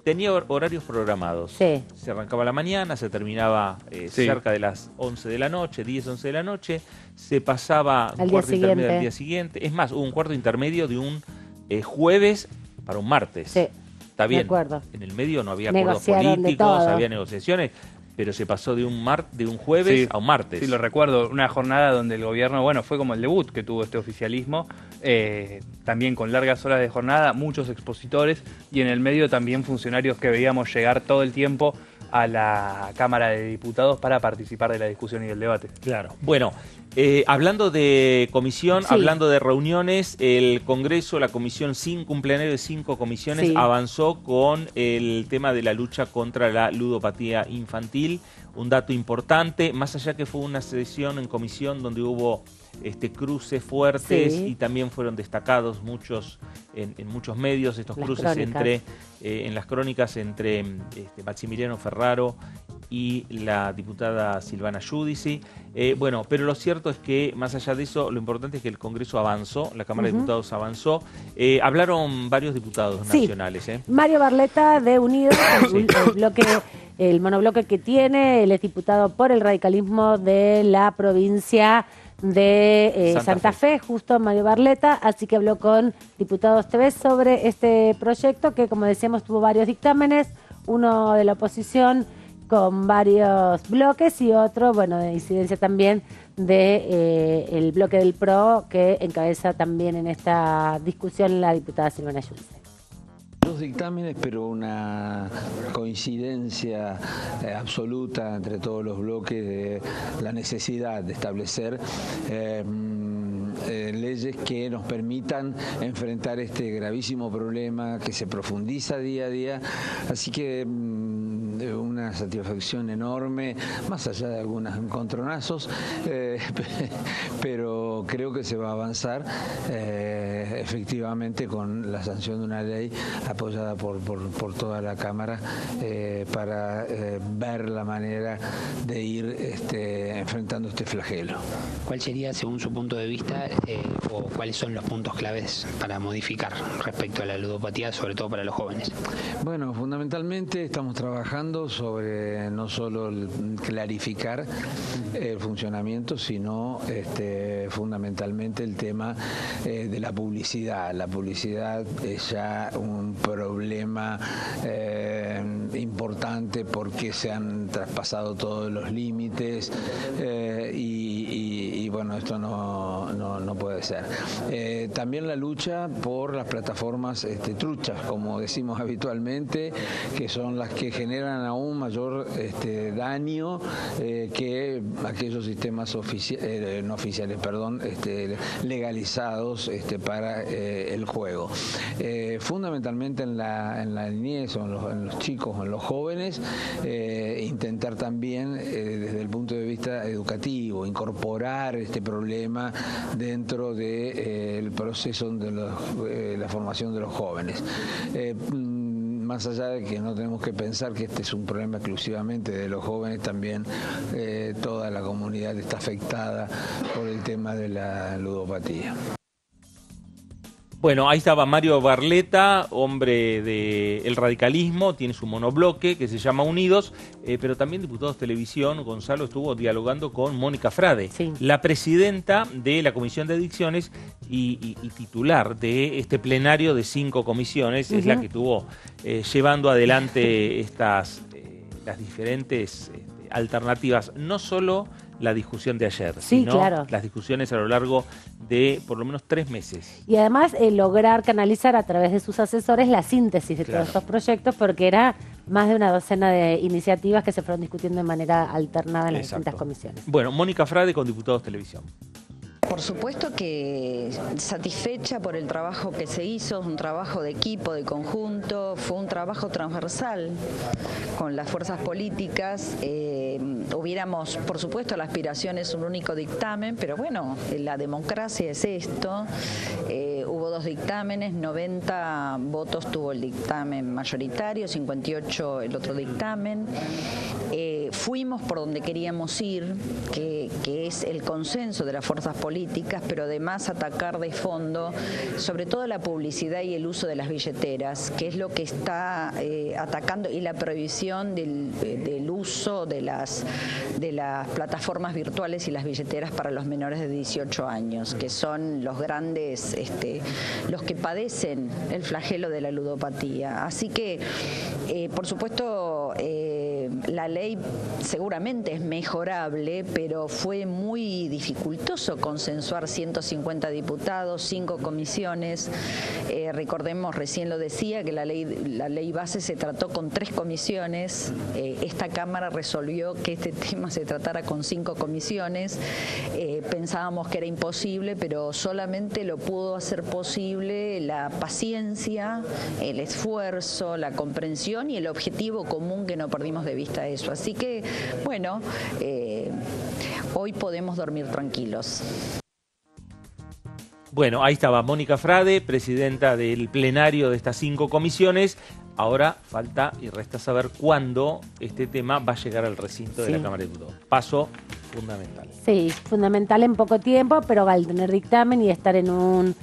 tenía horarios programados. Sí. Se arrancaba a la mañana, se terminaba cerca de las 11 de la noche, 10, 11 de la noche, se pasaba un cuarto intermedio al día siguiente. Es más, hubo un cuarto intermedio de un jueves para un martes. Sí. Está bien, en el medio no había acuerdos políticos, había negociaciones, pero se pasó de un jueves a un martes. Sí, lo recuerdo, una jornada donde el gobierno, fue como el debut que tuvo este oficialismo, también con largas horas de jornada, muchos expositores y en el medio también funcionarios que veíamos llegar todo el tiempo a la Cámara de Diputados para participar de la discusión y del debate. Claro. Bueno, hablando de comisión, hablando de reuniones, el Congreso, la comisión cumpleaños de 5 comisiones, avanzó con el tema de la lucha contra la ludopatía infantil. Un dato importante, más allá que fue una sesión en comisión donde hubo cruces fuertes y también fueron destacados muchos en muchos medios estos cruces en las crónicas entre Maximiliano Ferraro y la diputada Silvana Giudici. Pero lo cierto es que más allá de eso, lo importante es que el Congreso avanzó, la Cámara de Diputados avanzó. Hablaron varios diputados nacionales. Mario Barletta de Unidos, el monobloque que tiene, él es diputado por el radicalismo de la provincia de Santa Fe, justo Mario Barletta, así que habló con Diputados TV sobre este proyecto que, como decíamos, tuvo varios dictámenes, uno de la oposición con varios bloques y otro, de incidencia también de el bloque del PRO, que encabeza también en esta discusión la diputada Silvana Giudici. Dos dictámenes, pero una coincidencia absoluta entre todos los bloques de la necesidad de establecer leyes que nos permitan enfrentar este gravísimo problema que se profundiza día a día. Así que una satisfacción enorme, más allá de algunos encontronazos, pero creo que se va a avanzar efectivamente con la sanción de una ley apoyada por toda la Cámara para ver la manera de ir enfrentando este flagelo. ¿Cuál sería, según su punto de vista, o cuáles son los puntos claves para modificar respecto a la ludopatía, sobre todo para los jóvenes? Bueno, fundamentalmente estamos trabajando sobre no solo clarificar el funcionamiento, sino fundamentalmente el tema de la publicidad. La publicidad es ya un problema importante porque se han traspasado todos los límites y esto no no puede ser. También la lucha por las plataformas truchas, como decimos habitualmente, que son las que generan aún mayor daño que aquellos sistemas no oficiales, legalizados para el juego. Fundamentalmente en la niñez o en los chicos o en los jóvenes, intentar también desde el punto de vista educativo incorporar este problema dentro del proceso de la formación de los jóvenes. Más allá de que no tenemos que pensar que este es un problema exclusivamente de los jóvenes, también toda la comunidad está afectada por el tema de la ludopatía. Bueno, ahí estaba Mario Barletta, hombre del radicalismo, tiene su monobloque que se llama Unidos, pero también Diputados Televisión, Gonzalo, estuvo dialogando con Mónica Frade, la presidenta de la Comisión de Adicciones y titular de este plenario de 5 comisiones, es la que estuvo llevando adelante las diferentes alternativas, no solo la discusión de ayer, sino las discusiones a lo largo de por lo menos 3 meses. Y además lograr canalizar a través de sus asesores la síntesis de todos estos proyectos, porque era más de una docena de iniciativas que se fueron discutiendo de manera alternada en las distintas comisiones. Bueno, Mónica Frade con Diputados Televisión. Por supuesto que satisfecha por el trabajo que se hizo, un trabajo de equipo, de conjunto, fue un trabajo transversal con las fuerzas políticas. Hubiéramos, por supuesto, la aspiración es un único dictamen, pero bueno, la democracia es esto. Hubo 2 dictámenes, 90 votos tuvo el dictamen mayoritario, 58 el otro dictamen. Fuimos por donde queríamos ir, que es el consenso de las fuerzas políticas, pero además atacar de fondo, sobre todo la publicidad y el uso de las billeteras, que es lo que está atacando, y la prohibición del uso de las plataformas virtuales y las billeteras para los menores de 18 años, que son los grandes, los que padecen el flagelo de la ludopatía. Así que, por supuesto, la ley seguramente es mejorable, pero fue muy dificultoso consensuar 150 diputados, 5 comisiones. Recordemos, recién lo decía, que la ley base se trató con 3 comisiones. Esta Cámara resolvió que este tema se tratara con 5 comisiones. Pensábamos que era imposible, pero solamente lo pudo hacer posible la paciencia, el esfuerzo, la comprensión y el objetivo común, que no perdimos de vista eso. Así que, bueno, hoy podemos dormir tranquilos. Bueno, ahí estaba Mónica Frade, presidenta del plenario de estas 5 comisiones. Ahora falta y resta saber cuándo este tema va a llegar al recinto de la Cámara de Diputados. Paso fundamental. Sí, fundamental en poco tiempo, pero al tener dictamen y estar en un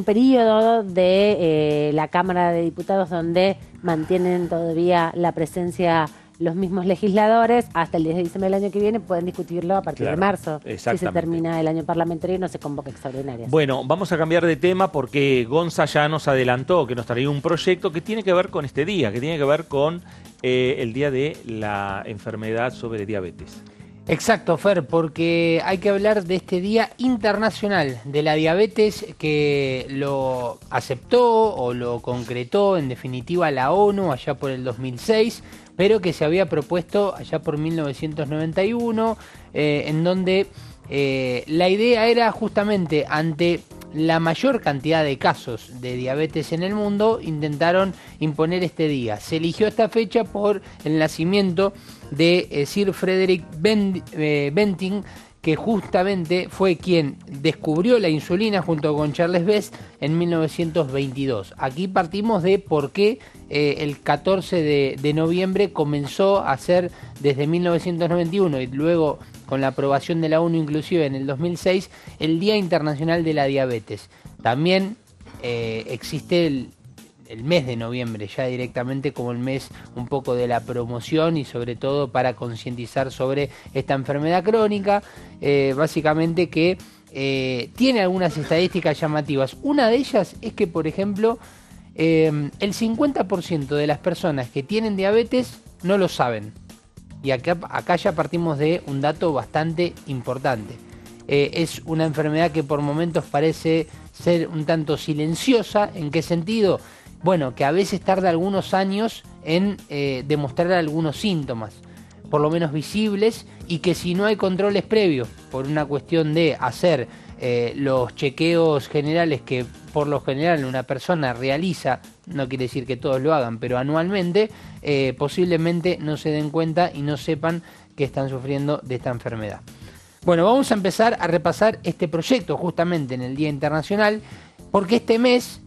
periodo de la Cámara de Diputados donde mantienen todavía la presencia los mismos legisladores, hasta el 10 de diciembre del año que viene pueden discutirlo a partir de marzo. Si se termina el año parlamentario y no se convoca extraordinarias. Bueno, vamos a cambiar de tema porque Gonza ya nos adelantó que nos traía un proyecto que tiene que ver con este día, que tiene que ver con el día de la enfermedad sobre diabetes. Exacto, Fer, porque hay que hablar de este Día Internacional de la Diabetes que lo aceptó o lo concretó en definitiva la ONU allá por el 2006, pero que se había propuesto allá por 1991, en donde la idea era justamente ante la mayor cantidad de casos de diabetes en el mundo, intentaron imponer este día. Se eligió esta fecha por el nacimiento de Sir Frederick Banting, que justamente fue quien descubrió la insulina junto con Charles Best en 1922. Aquí partimos de por qué el 14 de noviembre comenzó a ser desde 1991 y luego con la aprobación de la ONU inclusive en el 2006 el Día Internacional de la Diabetes. También existe el mes de noviembre ya directamente como el mes un poco de la promoción y sobre todo para concientizar sobre esta enfermedad crónica, básicamente que tiene algunas estadísticas llamativas. Una de ellas es que, por ejemplo, el 50% de las personas que tienen diabetes no lo saben. Y acá ya partimos de un dato bastante importante. es una enfermedad que por momentos parece ser un tanto silenciosa. ¿En qué sentido? Bueno, que a veces tarda algunos años en demostrar algunos síntomas, por lo menos visibles, y que si no hay controles previos, por una cuestión de hacer los chequeos generales que por lo general una persona realiza, no quiere decir que todos lo hagan, pero anualmente, posiblemente no se den cuenta y no sepan que están sufriendo de esta enfermedad. Bueno, vamos a empezar a repasar este proyecto justamente en el Día Internacional, porque este mes,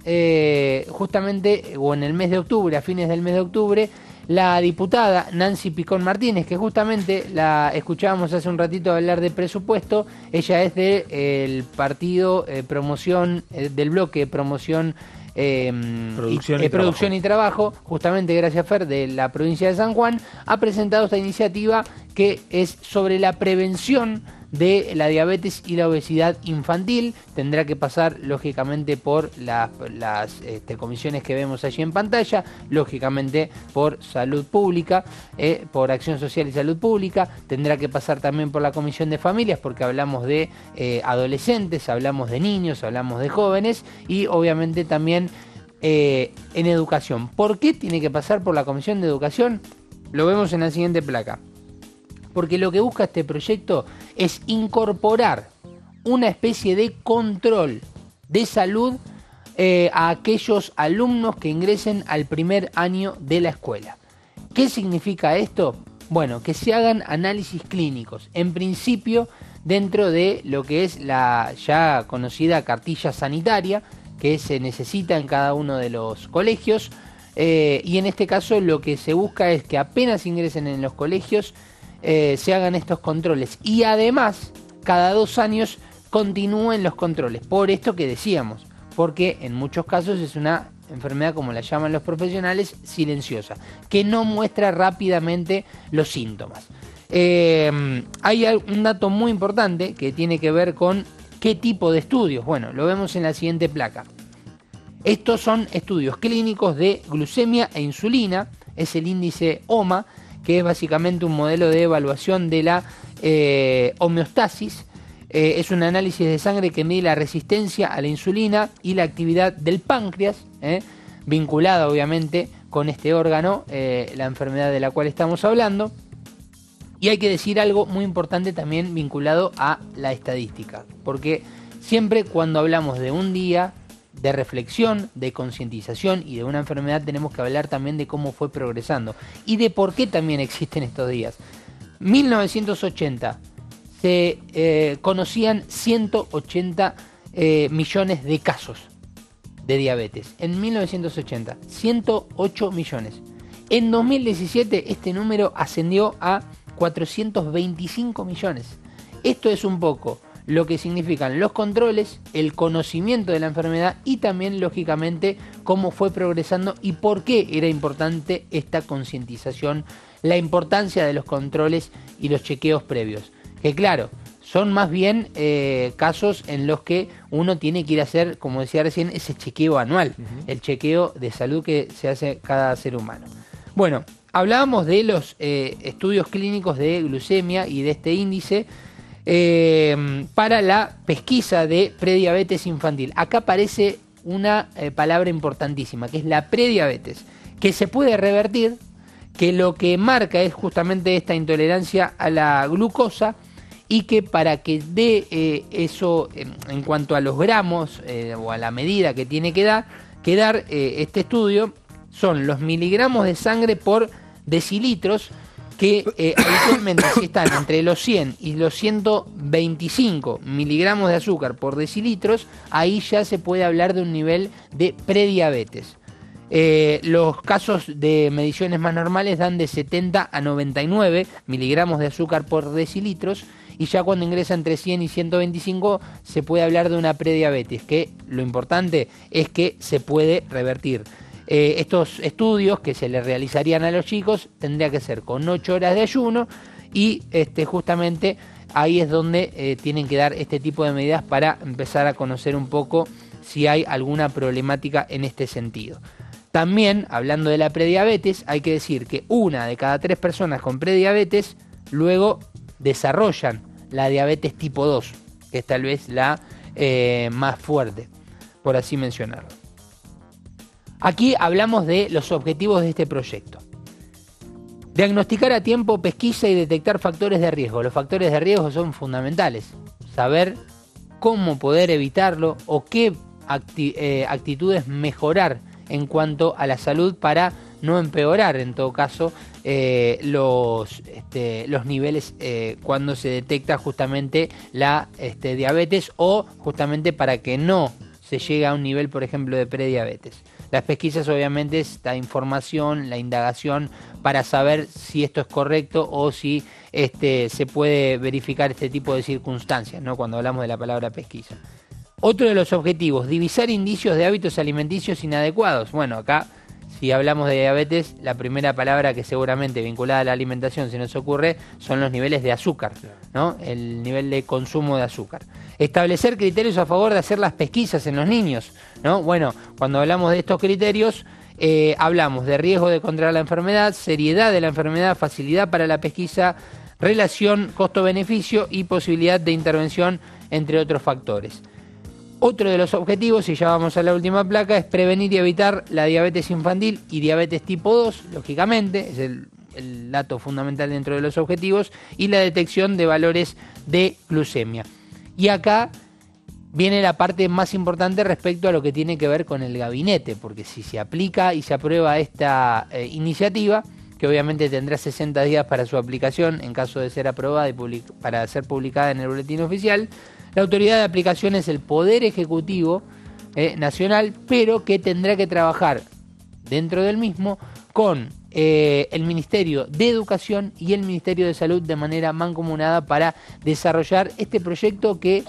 justamente, o en el mes de octubre, a fines del mes de octubre, la diputada Nancy Picón Martínez, que justamente la escuchábamos hace un ratito hablar de presupuesto, ella es del partido promoción, del bloque Promoción Producción y Trabajo, justamente gracias Fer, de la provincia de San Juan, ha presentado esta iniciativa que es sobre la prevención de la diabetes y la obesidad infantil. Tendrá que pasar lógicamente por las comisiones que vemos allí en pantalla, lógicamente por salud pública, por acción social y salud pública, tendrá que pasar también por la comisión de familias, porque hablamos de adolescentes, hablamos de niños, hablamos de jóvenes, y obviamente también en educación. ¿Por qué tiene que pasar por la comisión de educación? Lo vemos en la siguiente placa. Porque lo que busca este proyecto es incorporar una especie de control de salud a aquellos alumnos que ingresen al primer año de la escuela. ¿Qué significa esto? Bueno, que se hagan análisis clínicos, en principio dentro de lo que es la ya conocida cartilla sanitaria que se necesita en cada uno de los colegios, y en este caso lo que se busca es que apenas ingresen en los colegios se hagan estos controles, y además cada 2 años continúen los controles, por esto que decíamos, porque en muchos casos es una enfermedad, como la llaman los profesionales, silenciosa, que no muestra rápidamente los síntomas. Hay un dato muy importante que tiene que ver con qué tipo de estudios. Bueno, lo vemos en la siguiente placa. Estos son estudios clínicos de glucemia e insulina, es el índice OMA, que es básicamente un modelo de evaluación de la homeostasis. Es un análisis de sangre que mide la resistencia a la insulina y la actividad del páncreas, vinculada obviamente con este órgano, la enfermedad de la cual estamos hablando. Y hay que decir algo muy importante también vinculado a la estadística, porque siempre cuando hablamos de un día de reflexión, de concientización y de una enfermedad, tenemos que hablar también de cómo fue progresando y de por qué también existen estos días. 1980 se conocían 180 millones de casos de diabetes. En 1980, 108 millones. En 2017 este número ascendió a 425 millones. Esto es un poco lo que significan los controles, el conocimiento de la enfermedad y también, lógicamente, cómo fue progresando y por qué era importante esta concientización, la importancia de los controles y los chequeos previos. Que claro, son más bien casos en los que uno tiene que ir a hacer, como decía recién, ese chequeo anual, el chequeo de salud que se hace cada ser humano. Bueno, hablábamos de los estudios clínicos de glucemia y de este índice para la pesquisa de prediabetes infantil. Acá aparece una palabra importantísima, que es la prediabetes, que se puede revertir, que lo que marca es justamente esta intolerancia a la glucosa, y que para que dé eso en cuanto a los gramos o a la medida que tiene que dar este estudio, son los miligramos de sangre por decilitros, que habitualmente si están entre los 100 y los 125 miligramos de azúcar por decilitros, ahí ya se puede hablar de un nivel de prediabetes. Los casos de mediciones más normales dan de 70 a 99 miligramos de azúcar por decilitros, y ya cuando ingresa entre 100 y 125 se puede hablar de una prediabetes, que lo importante es que se puede revertir. Estos estudios que se le realizarían a los chicos tendría que ser con 8 horas de ayuno, y justamente ahí es donde tienen que dar este tipo de medidas para empezar a conocer un poco si hay alguna problemática en este sentido. También, hablando de la prediabetes, hay que decir que 1 de cada 3 personas con prediabetes luego desarrollan la diabetes tipo 2. que es tal vez la más fuerte, por así mencionarlo. Aquí hablamos de los objetivos de este proyecto. Diagnosticar a tiempo, pesquisa y detectar factores de riesgo. Los factores de riesgo son fundamentales. Saber cómo poder evitarlo o qué actitudes mejorar en cuanto a la salud para no empeorar, en todo caso, los niveles cuando se detecta justamente la diabetes, o justamente para que no se llegue a un nivel, por ejemplo, de prediabetes. Las pesquisas obviamente es la información, la indagación para saber si esto es correcto o si se puede verificar este tipo de circunstancias, ¿no? Cuando hablamos de la palabra pesquisa. Otro de los objetivos, divisar indicios de hábitos alimenticios inadecuados. Bueno, acá si hablamos de diabetes, la primera palabra que seguramente vinculada a la alimentación se nos ocurre son los niveles de azúcar, ¿no? El nivel de consumo de azúcar. Establecer criterios a favor de hacer las pesquisas en los niños, ¿no? Bueno, cuando hablamos de estos criterios, hablamos de riesgo de contraer la enfermedad, seriedad de la enfermedad, facilidad para la pesquisa, relación costo-beneficio y posibilidad de intervención, entre otros factores. Otro de los objetivos, y ya vamos a la última placa, es prevenir y evitar la diabetes infantil y diabetes tipo 2, lógicamente, es el dato fundamental dentro de los objetivos, y la detección de valores de glucemia. Y acá viene la parte más importante respecto a lo que tiene que ver con el gabinete, porque si se aplica y se aprueba esta iniciativa, que obviamente tendrá 60 días para su aplicación en caso de ser aprobada y para ser publicada en el boletín oficial, la autoridad de aplicación es el Poder Ejecutivo Nacional, pero que tendrá que trabajar dentro del mismo con el Ministerio de Educación y el Ministerio de Salud de manera mancomunada para desarrollar este proyecto que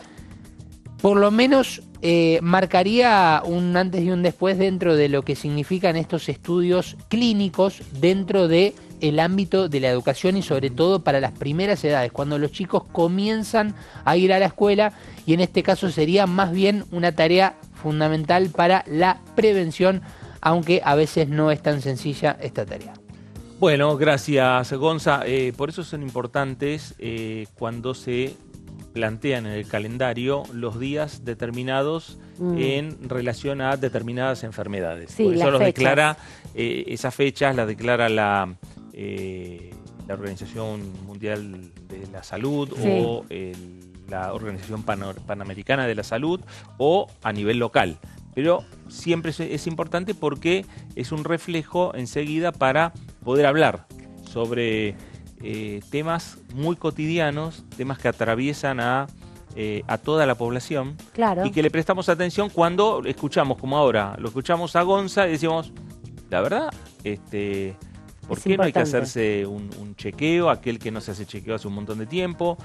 por lo menos marcaría un antes y un después dentro de lo que significan estos estudios clínicos dentro de el ámbito de la educación y sobre todo para las primeras edades, cuando los chicos comienzan a ir a la escuela, y en este caso sería más bien una tarea fundamental para la prevención, aunque a veces no es tan sencilla esta tarea. Bueno, gracias Gonza. Por eso son importantes cuando se plantean en el calendario los días determinados en relación a determinadas enfermedades. Sí, por eso las los fechas. declara, esas fechas las declara la Organización Mundial de la Salud, sí, o la Organización Panamericana de la Salud, o a nivel local. Pero siempre es importante porque es un reflejo enseguida para poder hablar sobre temas muy cotidianos, temas que atraviesan a toda la población, claro, y que le prestamos atención cuando escuchamos, como ahora, lo escuchamos a Gonza y decimos, la verdad, ¿por qué no hay que hacerse un chequeo? Aquel que no se hace chequeo hace un montón de tiempo,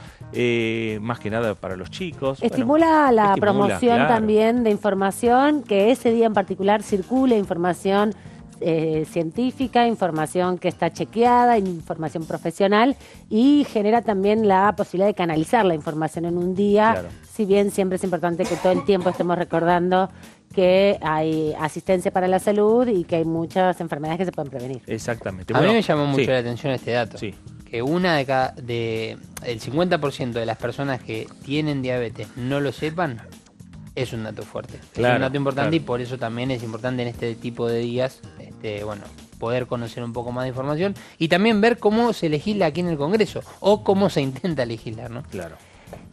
más que nada para los chicos. Estimula la promoción, claro, también de información, que ese día en particular circule información científica, información que está chequeada, información profesional, y genera también la posibilidad de canalizar la información en un día, claro, si bien siempre es importante que todo el tiempo estemos recordando que hay asistencia para la salud y que hay muchas enfermedades que se pueden prevenir. Exactamente. A mí me llamó mucho la atención este dato. Sí. Que el 50% de las personas que tienen diabetes no lo sepan, es un dato fuerte. Claro, es un dato importante, claro, y por eso también es importante en este tipo de días, poder conocer un poco más de información y también ver cómo se legisla aquí en el Congreso o cómo se intenta legislar, ¿no? Claro.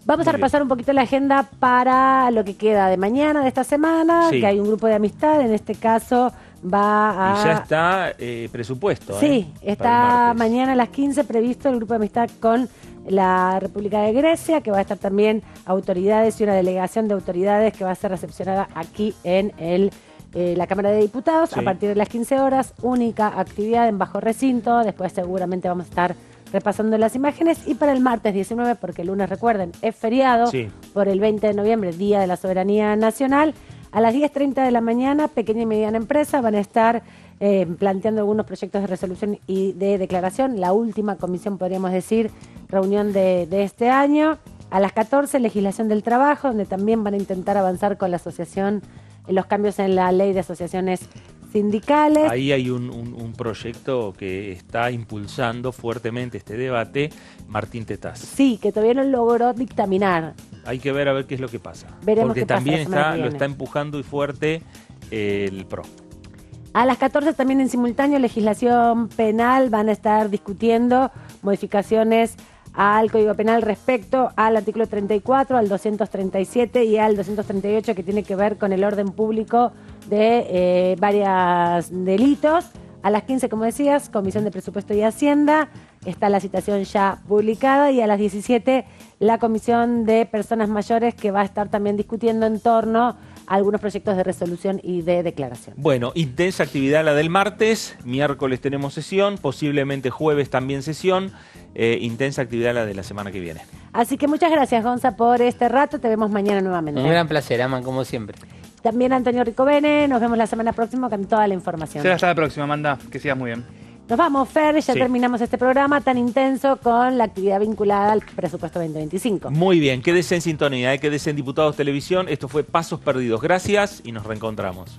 Vamos a repasar un poquito la agenda para lo que queda de mañana, de esta semana, sí, que hay un grupo de amistad, en este caso va a... Y ya está presupuesto. Sí, está mañana a las 15 previsto el grupo de amistad con la República de Grecia, que va a estar también autoridades y una delegación de autoridades que va a ser recepcionada aquí en la Cámara de Diputados, sí, a partir de las 15 horas, única actividad en bajo recinto. Después seguramente vamos a estar repasando las imágenes, y para el martes 19, porque el lunes, recuerden, es feriado, sí, por el 20 de noviembre, Día de la Soberanía Nacional, a las 10:30 de la mañana, pequeña y mediana empresa van a estar planteando algunos proyectos de resolución y de declaración, la última comisión, podríamos decir, reunión de este año. A las 14, legislación del trabajo, donde también van a intentar avanzar con la asociación, los cambios en la ley de asociaciones sindicales. Ahí hay un proyecto que está impulsando fuertemente este debate, Martín Tetaz. Sí, que todavía no logró dictaminar. Hay que ver a ver qué es lo que pasa. Veremos porque qué pasa también la semana que lo viene. está empujando y fuerte el PRO. A las 14 también en simultáneo, legislación penal, van a estar discutiendo modificaciones al Código Penal respecto al artículo 34, al 237 y al 238, que tiene que ver con el orden público de varios delitos. A las 15, como decías, Comisión de Presupuesto y Hacienda, está la citación ya publicada, y a las 17 la Comisión de Personas Mayores, que va a estar también discutiendo en torno a algunos proyectos de resolución y de declaración. Bueno, intensa actividad la del martes, miércoles tenemos sesión, posiblemente jueves también sesión, intensa actividad la de la semana que viene. Así que muchas gracias, Gonza, por este rato. Te vemos mañana nuevamente. Un gran placer, Aman, como siempre. También Antonio Ricovene, nos vemos la semana próxima con toda la información. Será hasta la próxima, Amanda. Que sigas muy bien. Nos vamos, Fer, ya Sí. terminamos este programa tan intenso con la actividad vinculada al presupuesto 2025. Muy bien, quédese en sintonía, quédese en Diputados Televisión. Esto fue Pasos Perdidos. Gracias y nos reencontramos.